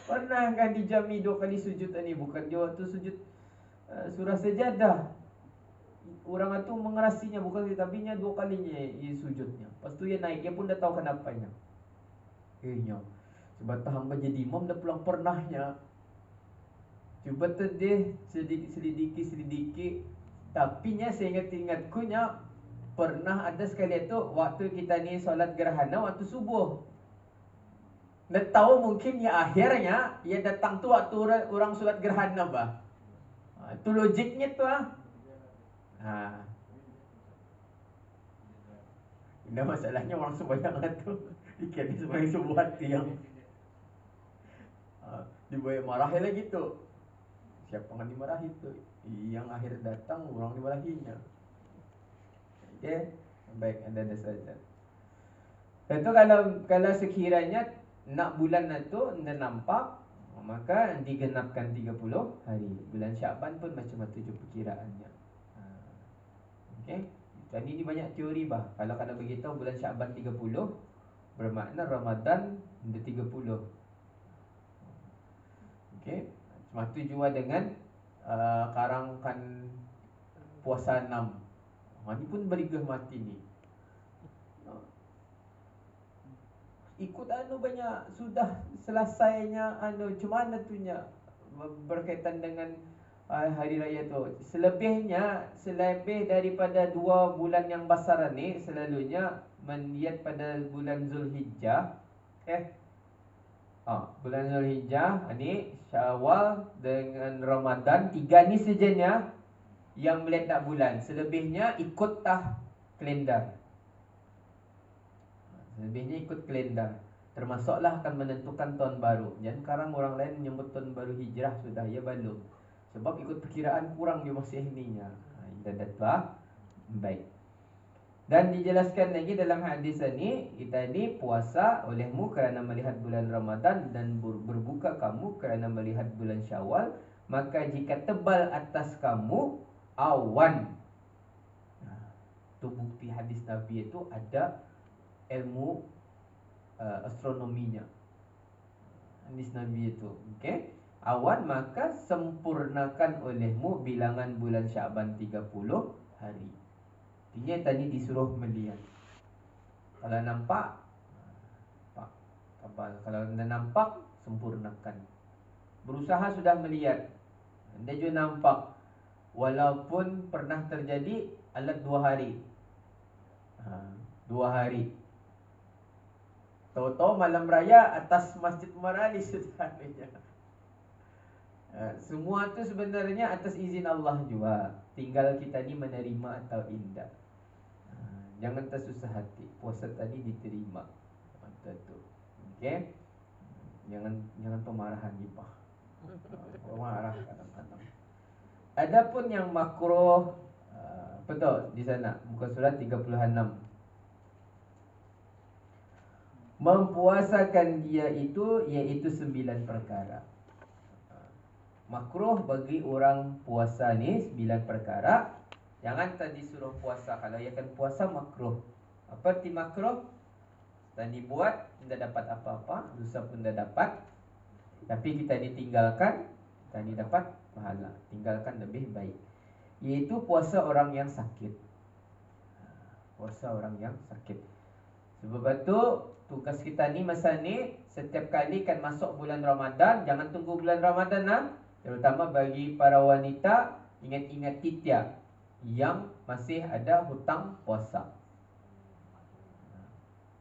pernah kan dijami 2 kali sujud ni? Bukan je waktu sujud surah sajadah. Orang tu mengerasinya bukan tapi nya 2 kalinya ia sujudnya. Lepas tu ia naik, dia pun dah tahu kenapanya. Sebab hamba jadi imam dah pulang pernahnya. Cuba tu dia selidiki. Tapi nya saya ingat-ingatku nya pernah ada sekali tu waktu kita ni solat gerhana waktu subuh. Dah tahu mungkin ya akhirnya ia datang tu waktu orang solat gerhana bah. Itu logiknya tu Nah, masalahnya orang sebanyak tu dikira sebagai sebuah hati yang dibayar marahin lagi tu. Siapa yang dimarahi tu? Yang akhir datang orang dimarahinya. Okey, baik, ada saja. Tentu kalau sekiranya nak bulan itu anda nampak, maka digenapkan 30 hari. Bulan Syaban pun macam tu je perkiraannya. Okey. Tadi ni banyak teori bah. Kalau beritahu bulan Syaban 30, bermakna Ramadan dah 30. Okey. Cuma tu jua dengan karangkan puasa 6. Ni pun berigah mati ni. Ikut banyak sudah selesainya cuma tuhnya berkaitan dengan hari raya tu. Selebih daripada 2 bulan yang besar ni selalunya melihat pada bulan Zulhijjah. Bulan Zulhijjah ni Syawal dengan Ramadan, 3 ni sejanya yang melihat tak bulan. Selebihnya ikut kalendar. Selebihnya ikut kalendar. Termasuklah akan menentukan tahun baru. Jangan sekarang orang lain menyebut tahun baru Hijrah sudah, ya belum. Sebab ikut perkiraan kurang dia masih ininya. Dah baik. Dan dijelaskan lagi dalam hadis ini, kita ni puasa olehmu kerana melihat bulan Ramadan dan berbuka kamu kerana melihat bulan Syawal. Maka jika tebal atas kamu awan. Itu bukti hadis Nabi itu ada ilmu astronominya. Hadis Nabi itu, okey. Awan, maka sempurnakan olehmu bilangan bulan Syaban 30 hari. Dia tadi disuruh melihat. Kalau nampak, tabal. Kalau anda nampak, sempurnakan. Berusaha sudah melihat, anda juga nampak. Walaupun pernah terjadi alat 2 hari. 2 hari. Tahu-tahu malam raya atas Masjid Umar Ali sudah ada. Semua tu sebenarnya atas izin Allah juga. Tinggal kita ni menerima atau tidak. Jangan tersusah hati. Puasa tadi diterima. Betul. Okey. Jangan pemarahan jipah. Marah kadang-kadang. Adapun yang makruh, betul di sana muka surat 36. Mempuasakan dia itu iaitu 9 perkara. Makruh bagi orang puasa ni 9 perkara. Jangan tadi suruh puasa. Kalau ia akan puasa makruh. Apa arti makruh? Tadi buat tidak dapat apa-apa, dosa pun tidak dapat. Tapi kita ditinggalkan, tadi dapat pahala. Tinggalkan lebih baik. Iaitu puasa orang yang sakit. Puasa orang yang sakit. Sebab itu tugas kita ni masa ni, setiap kali kan masuk bulan Ramadan, jangan tunggu bulan Ramadan lah. Terutama bagi para wanita, ingat-ingat kita yang masih ada hutang puasa.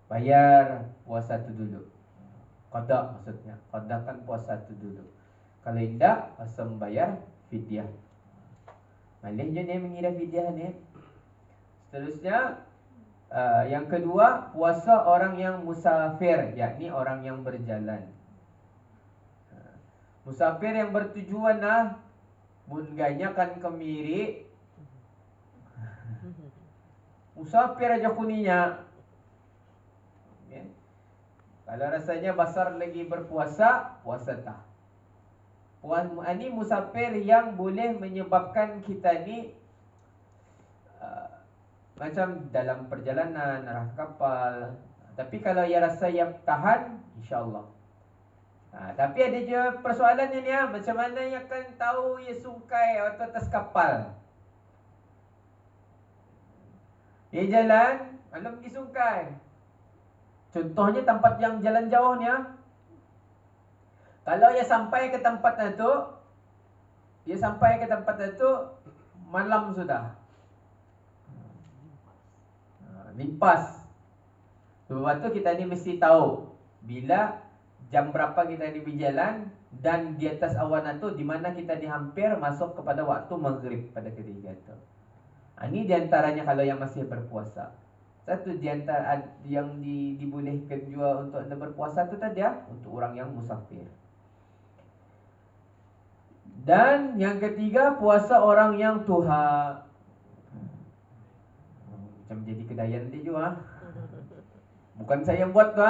Bayar puasa tu dulu. Qada maksudnya. Qadakan puasa tu dulu. Kalau tidak, asam bayar fidyah. Malih je ni mengira fidyah ni. Seterusnya, yang kedua, puasa orang yang musafir, yakni orang yang berjalan. Musafir yang bertujuan bungganya kan kemiri. Musafir aja kuninya. Okay. Kalau rasanya basar lagi berpuasa, puasa tak. Ini musafir yang boleh menyebabkan kita ni macam dalam perjalanan, arah kapal. Tapi kalau ia rasa yang tahan, insyaAllah. Tapi ada je persoalannya ni macam mana yang akan tahu ia sungkai atau atas kapal. Ia jalan, malam pergi sungkai. Contohnya tempat yang jalan jauh ni kalau ia sampai ke tempat itu, malam sudah. Limpas. Sebab tu kita ni mesti tahu bila jam berapa kita ni berjalan dan di atas awan itu di mana kita ni hampir masuk kepada waktu maghrib pada ketika itu. Ini diantaranya kalau yang masih berpuasa. Satu di antara yang dibolehkan juga untuk anda berpuasa tu tadi untuk orang yang musafir. Dan yang ketiga, puasa orang yang tuha. Macam jadi kedayan dia juga. Bukan saya yang buat tu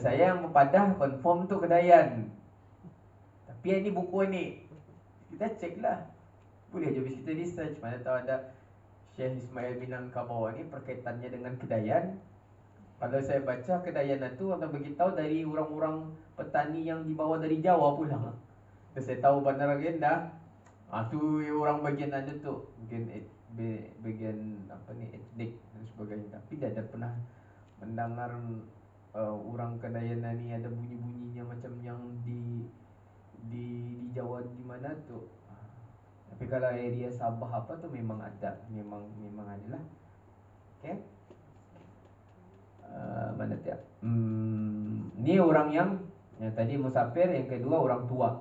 saya yang mepadah confirm tu kedayan. Tapi ini buku ni kita cek lah. Boleh je kita research. Mana tahu ada Syekh Ismail Minangkabau ni perkaitannya dengan kedayan. Kalau saya baca kedayan itu akan beritahu dari orang-orang petani yang dibawa dari Jawa pula. Terus saya tahu bandar agenda. Tu orang bagian ada tu, bagian apa ni, etnik dan sebagainya. Tapi dah ada pernah mendengar orang kedayan ni ada bunyi-bunyinya macam yang di Jawa di mana tu. Tapi kalau area Sabah apa tu memang ada, memang adalah. Okey. Mana dia? Ni orang yang tadi musafir, yang kedua orang tua.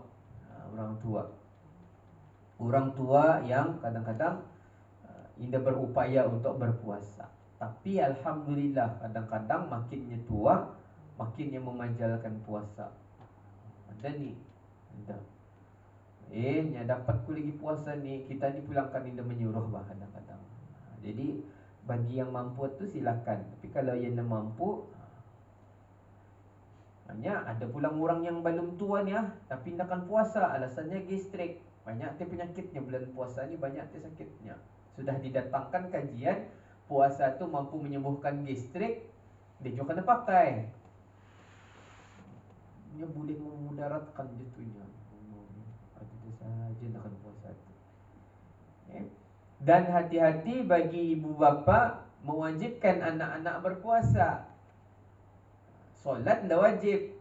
Orang tua yang kadang-kadang indah berupaya untuk berpuasa. Tapi alhamdulillah kadang-kadang makinnya tua, makinnya memajalkan puasa. Ada ni, ada. Nya dapat ku lagi puasa ni, kita ni pulangkan indah menyuruh kadang-kadang. Jadi bagi yang mampu tu silakan. Tapi kalau yang tak mampu, banyak ada pulang orang yang belum tua ni tapi nak puasa, alasannya gastrik. Banyak dia penyakitnya bulan puasa ni, banyak dia sakitnya. Sudah didatangkan kajian puasa tu mampu menyembuhkan gastrik, dia juga kena pakai. Dia boleh memudaratkan dia tu nya. Ada saja nak puasa tu. Dan hati-hati bagi ibu bapa mewajibkan anak-anak berpuasa. Solat dah wajib,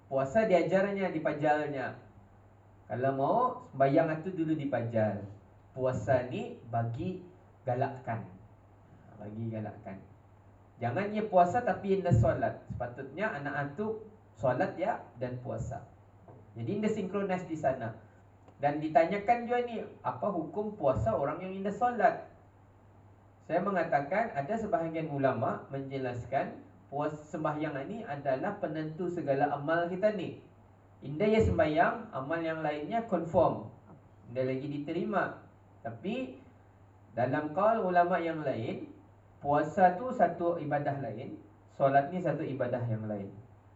puasa diajarnya, dipajalnya. Kalau mau sembahyang itu dulu dipajal. Puasa ni bagi galakkan. Jangan dia puasa tapi dia solat. Sepatutnya anak itu solat dan puasa. Jadi dia sinkronis di sana. Dan ditanyakan juga ni, apa hukum puasa orang yang indah solat? Saya mengatakan ada sebahagian ulama menjelaskan puasa sembahyang ini adalah penentu segala amal kita ni. Indah ya sembahyang, amal yang lainnya confirm, indah lagi diterima. Tapi dalam kaul ulama yang lain, puasa tu satu ibadah lain, solat ni satu ibadah yang lain.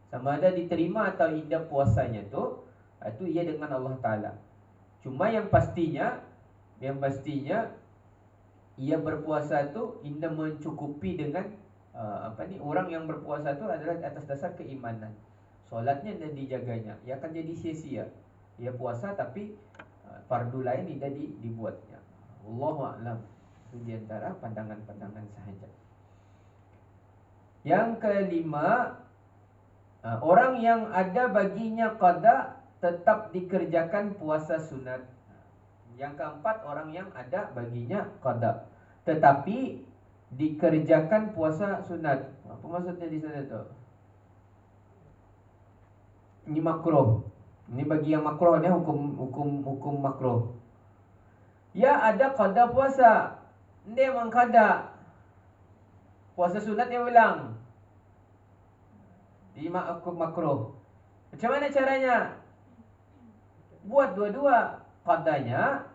Sama ada diterima atau indah puasanya tu, itu ia dengan Allah Ta'ala. Cuma yang pastinya ia berpuasa tu indah mencukupi dengan orang yang berpuasa tu adalah atas dasar keimanan. Solatnya dan dijaganya, ia akan jadi sia-sia. Ia puasa tapi fardu lain tidak dibuatnya. Wallahu a'lam. Itu di antara pandangan-pandangan sahaja. Yang kelima, orang yang ada baginya qada tetap dikerjakan puasa sunat. Yang keempat, orang yang ada baginya qada tetapi dikerjakan puasa sunat. Apa maksudnya di sana tu? Ini makruh. Ini bagi yang makruh ni hukum makruh. Ya ada qada puasa. Dia memang qada. Puasa sunat dia ulang. Di hukum makruh. Macam mana caranya? Buat dua-dua, qadanya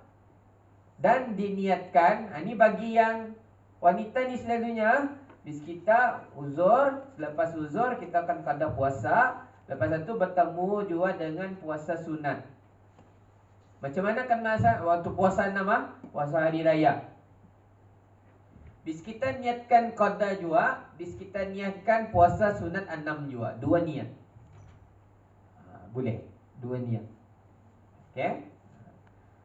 dan diniatkan. Ini bagi yang wanita ni selalunya, bis kita uzur, selepas uzur kita akan qada puasa. Lepas itu bertemu juga dengan puasa sunat. Macam mana kan masa waktu puasa 6 puasa hari raya. Bis kita niatkan qada juga, bis kita niatkan puasa sunat 6 juga. Dua niat. Boleh, dua niat. Okey.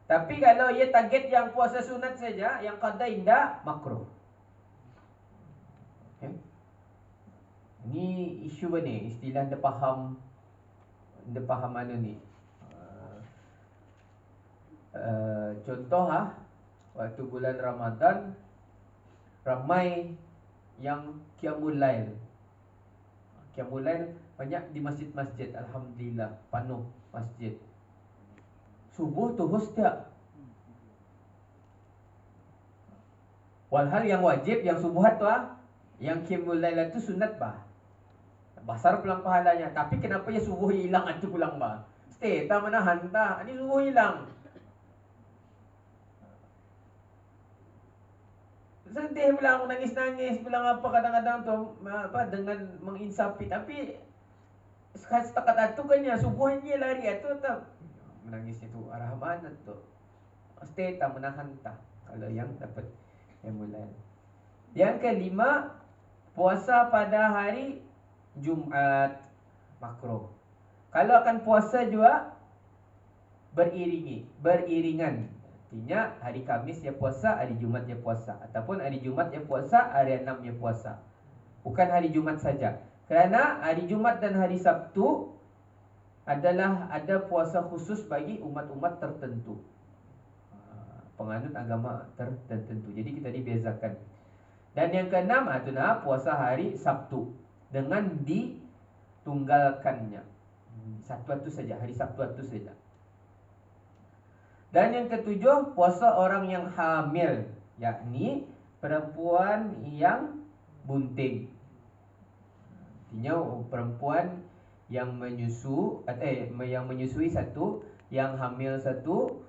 Tapi kalau ia target yang puasa sunat saja, yang qada indah, makruh. Okey. Ini isu ni, istilah dia faham mana ni. Contoh waktu bulan Ramadan ramai yang qiyamul lail. Qiyamul lail banyak di masjid-masjid, alhamdulillah penuh masjid. Subuh tu setiap Walhal yang wajib, yang subuhat tu yang qiyamul lail tu sunat besar pulang pahalanya. Tapi kenapa ya subuh hilang itu pulang stay tak menahan tak, ini subuh hilang. Sedih pulang, nangis-nangis pulang apa kadang-kadang tu dengan menginsafi. Tapi setakat itu kan ya subuh ini lari itu tak menangis itu arah mana tu. Stay tak menahan tak kalau yang dapat yang mulai. Yang kelima, puasa pada hari Jumaat makruh. Kalau akan puasa juga beriringan. Artinya hari Kamis dia puasa, hari Jumaat dia puasa, ataupun hari Jumaat dia puasa, hari 6 dia puasa. Bukan hari Jumaat saja. Kerana hari Jumaat dan hari Sabtu adalah ada puasa khusus bagi umat-umat tertentu, penganut agama tertentu. Jadi kita dibezakan. Dan yang keenam adalah puasa hari Sabtu dengan ditunggalkannya. Satu itu saja, hari Sabtu itu saja. Dan yang ketujuh, puasa orang yang hamil, yakni perempuan yang bunting. Artinya perempuan yang menyusui satu, yang hamil satu,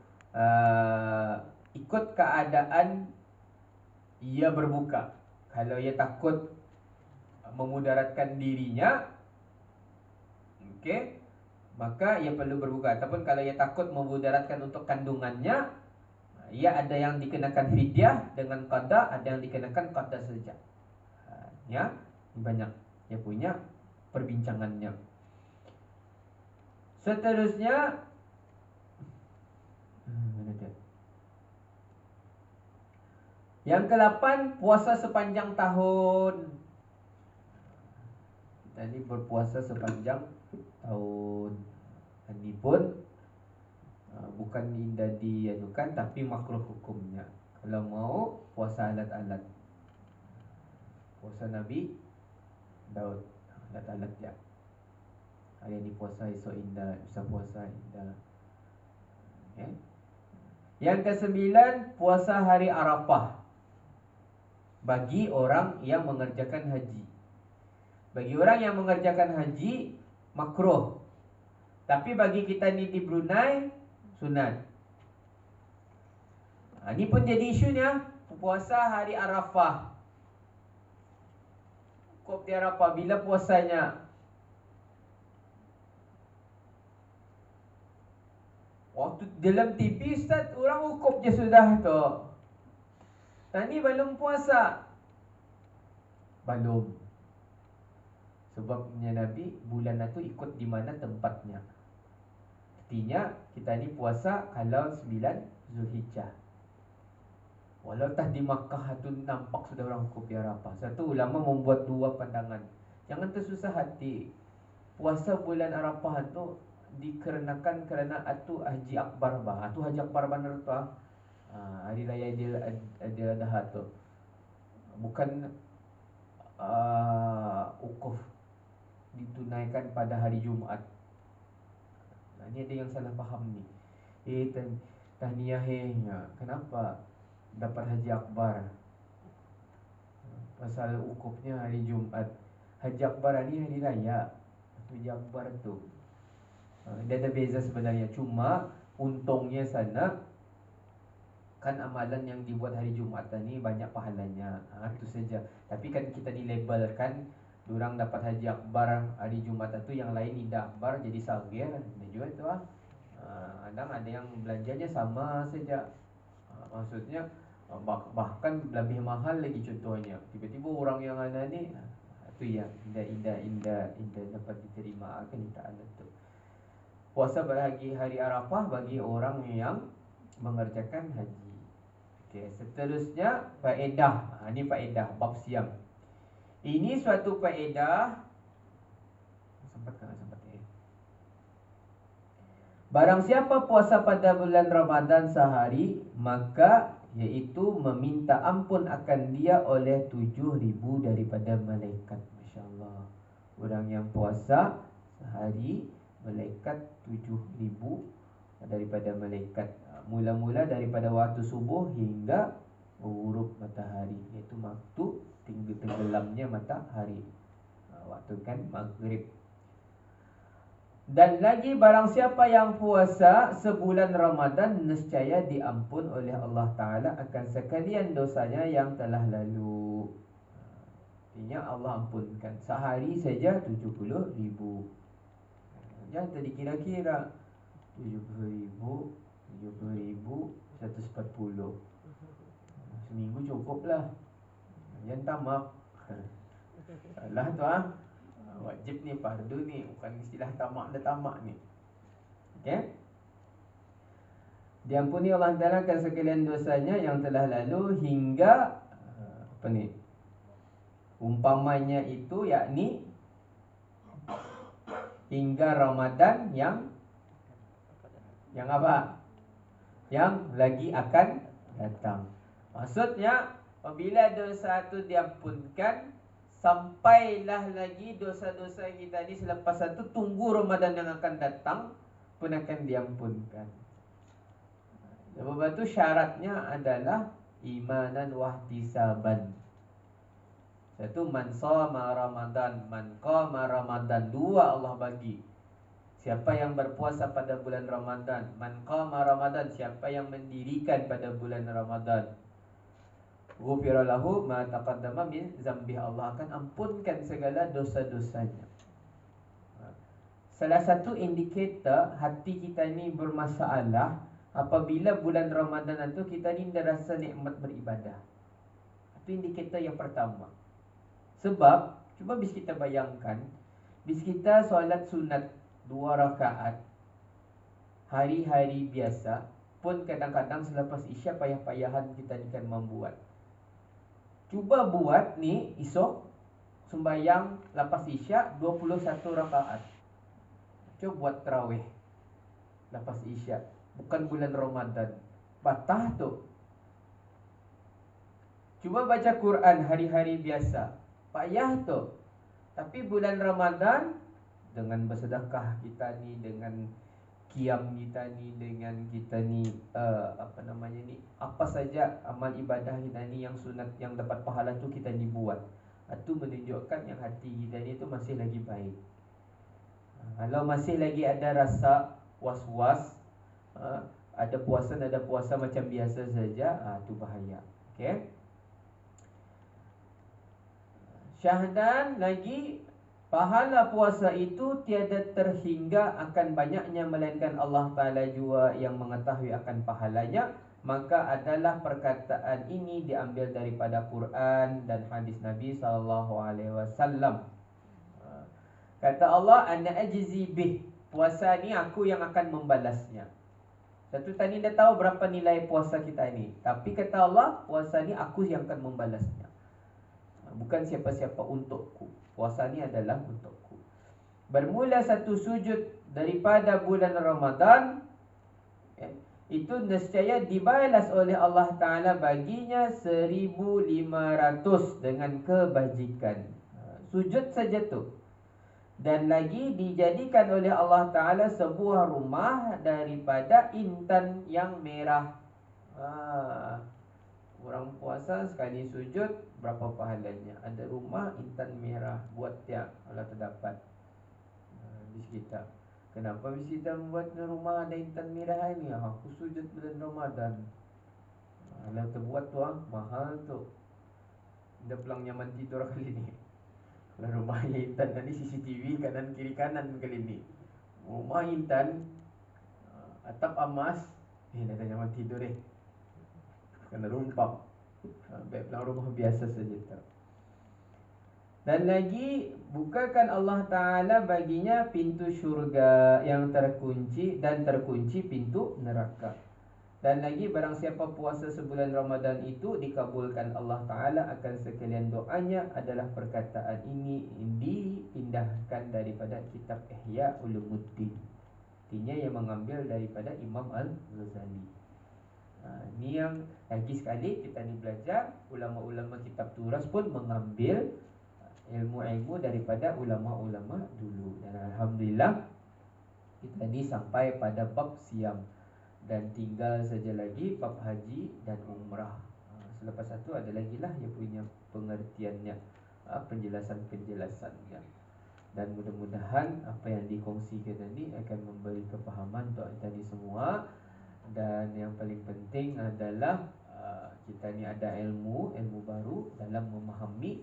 ikut keadaan ia berbuka. Kalau ia takut memudaratkan dirinya, okey, maka ia perlu berbuka. Ataupun kalau ia takut memudaratkan untuk kandungannya, ia ada yang dikenakan fidyah dengan qada, ada yang dikenakan qada saja. Ya, banyak dia punya perbincangannya. Seterusnya, yang ke-8, puasa sepanjang tahun. Jadi berpuasa sepanjang tahun. Ini pun bukan indah diadukan, tapi makruh hukumnya. Kalau mau puasa alat-alat, puasa Nabi Daud, alat-alat dia. Hari ini puasa, esok indah, bisa puasa indah. Okay. Yang ke-9, puasa hari Arafah bagi orang yang mengerjakan haji. Bagi orang yang mengerjakan haji makruh. Tapi bagi kita ni di Brunei sunat. Ini pun jadi isunya, puasa hari Arafah. Kop di Arafah bila puasanya? Waktu dalam TV Ustaz, orang wukuf je sudah tu. Tadi belum puasa. Belum. Sebabnya Nabi bulan itu ikut di mana tempatnya. Artinya kita ni puasa kalau 9 Zulhijjah. Walau tak di Makkah tu nampak sudah orang wukuf di Arafah. Satu ulama membuat dua pandangan. Jangan tersusah hati. Puasa bulan Arafah tu dikarenakan kerana atu Haji Akbar Atu Haji Akbar benar tu hari raya Aidil Adha tu. Bukan wukuf ditunaikan pada hari Jumaat. Ini ada yang salah faham ni. Tahniah kenapa dapat Haji Akbar? Pasal wukufnya hari Jumaat. Haji Akbar ni hari raya. Haji Akbar tu dia ada beza sebenarnya. Cuma untungnya sana kan amalan yang dibuat hari Jumaat ni banyak pahalanya. Itu saja. Tapi kan kita dilabelkan diorang dapat Haji Akbar hari Jumaat tu, yang lain tidak Akbar jadi sagir. Dia juga tu kadang ada yang belanjanya sama saja. Maksudnya bahkan lebih mahal lagi contohnya. Tiba-tiba orang yang ada ni tu yang indah dapat diterima kenyataan itu. Puasa bagi hari Arafah bagi orang yang mengerjakan haji. Okey, seterusnya faedah. Ini faedah bab siam. Ini suatu faedah. Sempat. Barang siapa puasa pada bulan Ramadan sehari, maka iaitu meminta ampun akan dia oleh 7,000 daripada malaikat. Masya-Allah. Orang yang puasa sehari, malaikat 7,000 daripada malaikat. Mula-mula daripada waktu subuh hingga huruf matahari, iaitu waktu tenggelamnya matahari, waktu kan maghrib. Dan lagi barang siapa yang puasa sebulan Ramadan, nescaya diampun oleh Allah Ta'ala akan sekalian dosanya yang telah lalu. Artinya Allah ampunkan sehari saja 70,000. Jangan tadi kira-kira 70,000, 70,000, 140. Seminggu cukup lah. Jangan tamak. Salah tu wajib ni, fardu ni, bukan istilah tamak dah tamak ni. Okey. Diampuni Allah Ta'ala akan sekalian dosanya yang telah lalu hingga apa ni? Umpamanya itu yakni hingga Ramadan yang apa? Yang lagi akan datang. Maksudnya apabila dosa itu diampunkan, sampailah lagi dosa-dosa kita ni selepas itu, tunggu Ramadan yang akan datang pun akan diampunkan. Sebab itu syaratnya adalah imanan wahtisaban. Satu, man shoma Ramadan, man qama Ramadan. Dua Allah bagi. Siapa yang berpuasa pada bulan Ramadan, man qama Ramadan, siapa yang mendirikan pada bulan Ramadan, ghufira lahu ma taqaddama min zambi, Allah akan ampunkan segala dosa-dosanya. Salah satu indikator hati kita ni bermasalah apabila bulan Ramadan itu kita ni dah rasa nikmat beribadah. Itu indikator yang pertama. Sebab cuba bis kita bayangkan, bis kita solat sunat 2 rakaat hari-hari biasa pun kadang-kadang selepas Isya payah-payahan kita ni kan membuat. Cuba buat ni esok sembahyang lepas Isya 21 rakaat. Cuba buat tarawih lepas Isya, bukan bulan Ramadan. Batah tu. Cuba baca Quran hari-hari biasa. Payah tu. Tapi bulan Ramadan, dengan bersedekah kita ni, dengan qiyam kita ni, dengan kita ni apa saja amal ibadah kita ni yang sunat, yang dapat pahala tu kita ni buat. Itu menunjukkan yang hati kita ni tu masih lagi baik. Kalau masih lagi ada rasa was-was, ada puasa macam biasa saja, tu bahaya. Okey. Syahdan lagi, pahala puasa itu tiada terhingga akan banyaknya, melainkan Allah Ta'ala jua yang mengetahui akan pahalanya. Maka adalah perkataan ini diambil daripada Quran dan hadis Nabi SAW. Kata Allah, ana ajzi bih, puasa ni aku yang akan membalasnya. Satu tadi dah tahu berapa nilai puasa kita ni, tapi kata Allah, puasa ni aku yang akan membalasnya. Bukan siapa-siapa untukku. Puasa ni adalah untukku. Bermula satu sujud daripada bulan Ramadan, itu nescaya dibalas oleh Allah Ta'ala baginya 1,500 dengan kebajikan. Sujud saja tu. Dan lagi dijadikan oleh Allah Ta'ala sebuah rumah daripada intan yang merah. Orang puasa sekali sujud, berapa pahalanya? Ada rumah intan merah, buat tiap kalau terdapat bis kita. Kenapa bis kita membuat rumah ada intan merah ni? Aku sujud bulan Ramadan. Kalau terbuat tu mahal tu. Dah pulang nyaman tidur kali ni. Kalau rumahnya intan tadi CCTV kanan kiri kanan kali ni. Rumah intan, atap emas, dah tak nyaman tidur kena rumpang. Baik pulang rumah biasa saja tak. Dan lagi, bukakan Allah Ta'ala baginya pintu syurga yang terkunci, dan terkunci pintu neraka. Dan lagi, barang siapa puasa sebulan Ramadan itu, dikabulkan Allah Ta'ala akan sekalian doanya. Adalah perkataan ini dipindahkan daripada kitab Ihya Ulumuddin. Artinya yang mengambil daripada Imam Al-Ghazali. Ni yang lagi sekali kita ni belajar, ulama-ulama kitab turas pun mengambil ilmu-ilmu daripada ulama-ulama dulu. Dan alhamdulillah kita ni sampai pada bab siam, dan tinggal saja lagi bab haji dan umrah. selepas satu ada lagi lah yang punya pengertiannya, penjelasan-penjelasannya. Dan mudah-mudahan apa yang dikongsikan tadi akan memberi kefahaman untuk kita ni semua. Dan yang paling penting adalah kita ni ada ilmu baru dalam memahami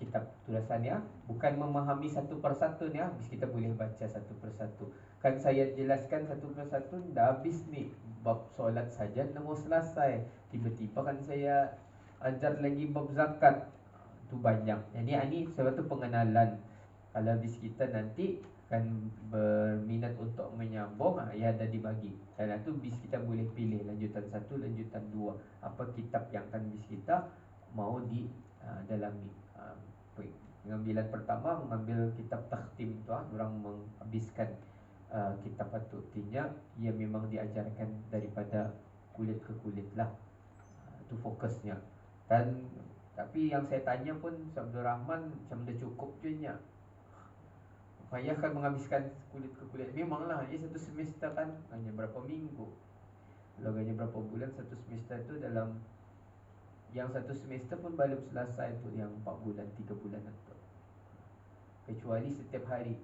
kitab tulisan ya. Bukan memahami satu persatu ni habis kita boleh baca satu persatu. Kan saya jelaskan satu persatu dah habis ni. Bab solat saja dah mau selesai. Tiba-tiba kan saya ajar lagi bab zakat. Tu banyak. Jadi ini suatu pengenalan. Kalau habis kita nanti kan berminat untuk menyambung, ya ada dibagi. Dan itu bis kita boleh pilih lanjutan 1, lanjutan 2. Apa kitab yang kan bis kita mau di dalami. Pengambilan pertama mengambil kitab takhtim tu, orang menghabiskan kitab patutnya ia memang diajarkan daripada kulit ke kulit lah. Itu fokusnya. Dan tapi yang saya tanya pun Abdul Rahman macam dah cukup je nya. Payahkan menghabiskan kulit ke kulit. Memanglah ia satu semester kan hanya berapa minggu. Kalau hanya berapa bulan satu semester tu, dalam yang satu semester pun belum selesai tu yang 4 bulan 3 bulan tu. Kecuali setiap hari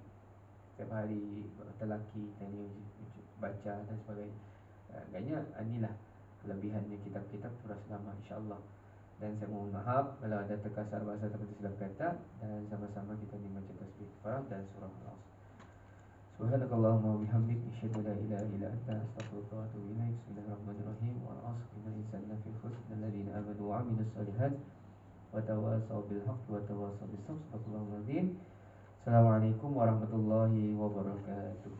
telaki tanya baca dan sebagainya. Agaknya inilah kelebihannya kitab-kitab turas lama, insya-Allah. Dan saya mohon maaf kalau ada terkasar bahasa atau silap kata. Dan sama-sama kita ni baca tasbih kafarah dan surah Al-Asr. Subhanakallahumma wa bihamdik asyhadu an la ilaha illa anta astaghfiruka wa atubu ilaik. Bismillahirrahmanirrahim. Wal 'asr innal insana lafi khusr illa alladziina aamanu wa 'amilus shalihat wa tawassaw bil haqqi wa tawassaw bis sabr. Assalamualaikum warahmatullahi wabarakatuh.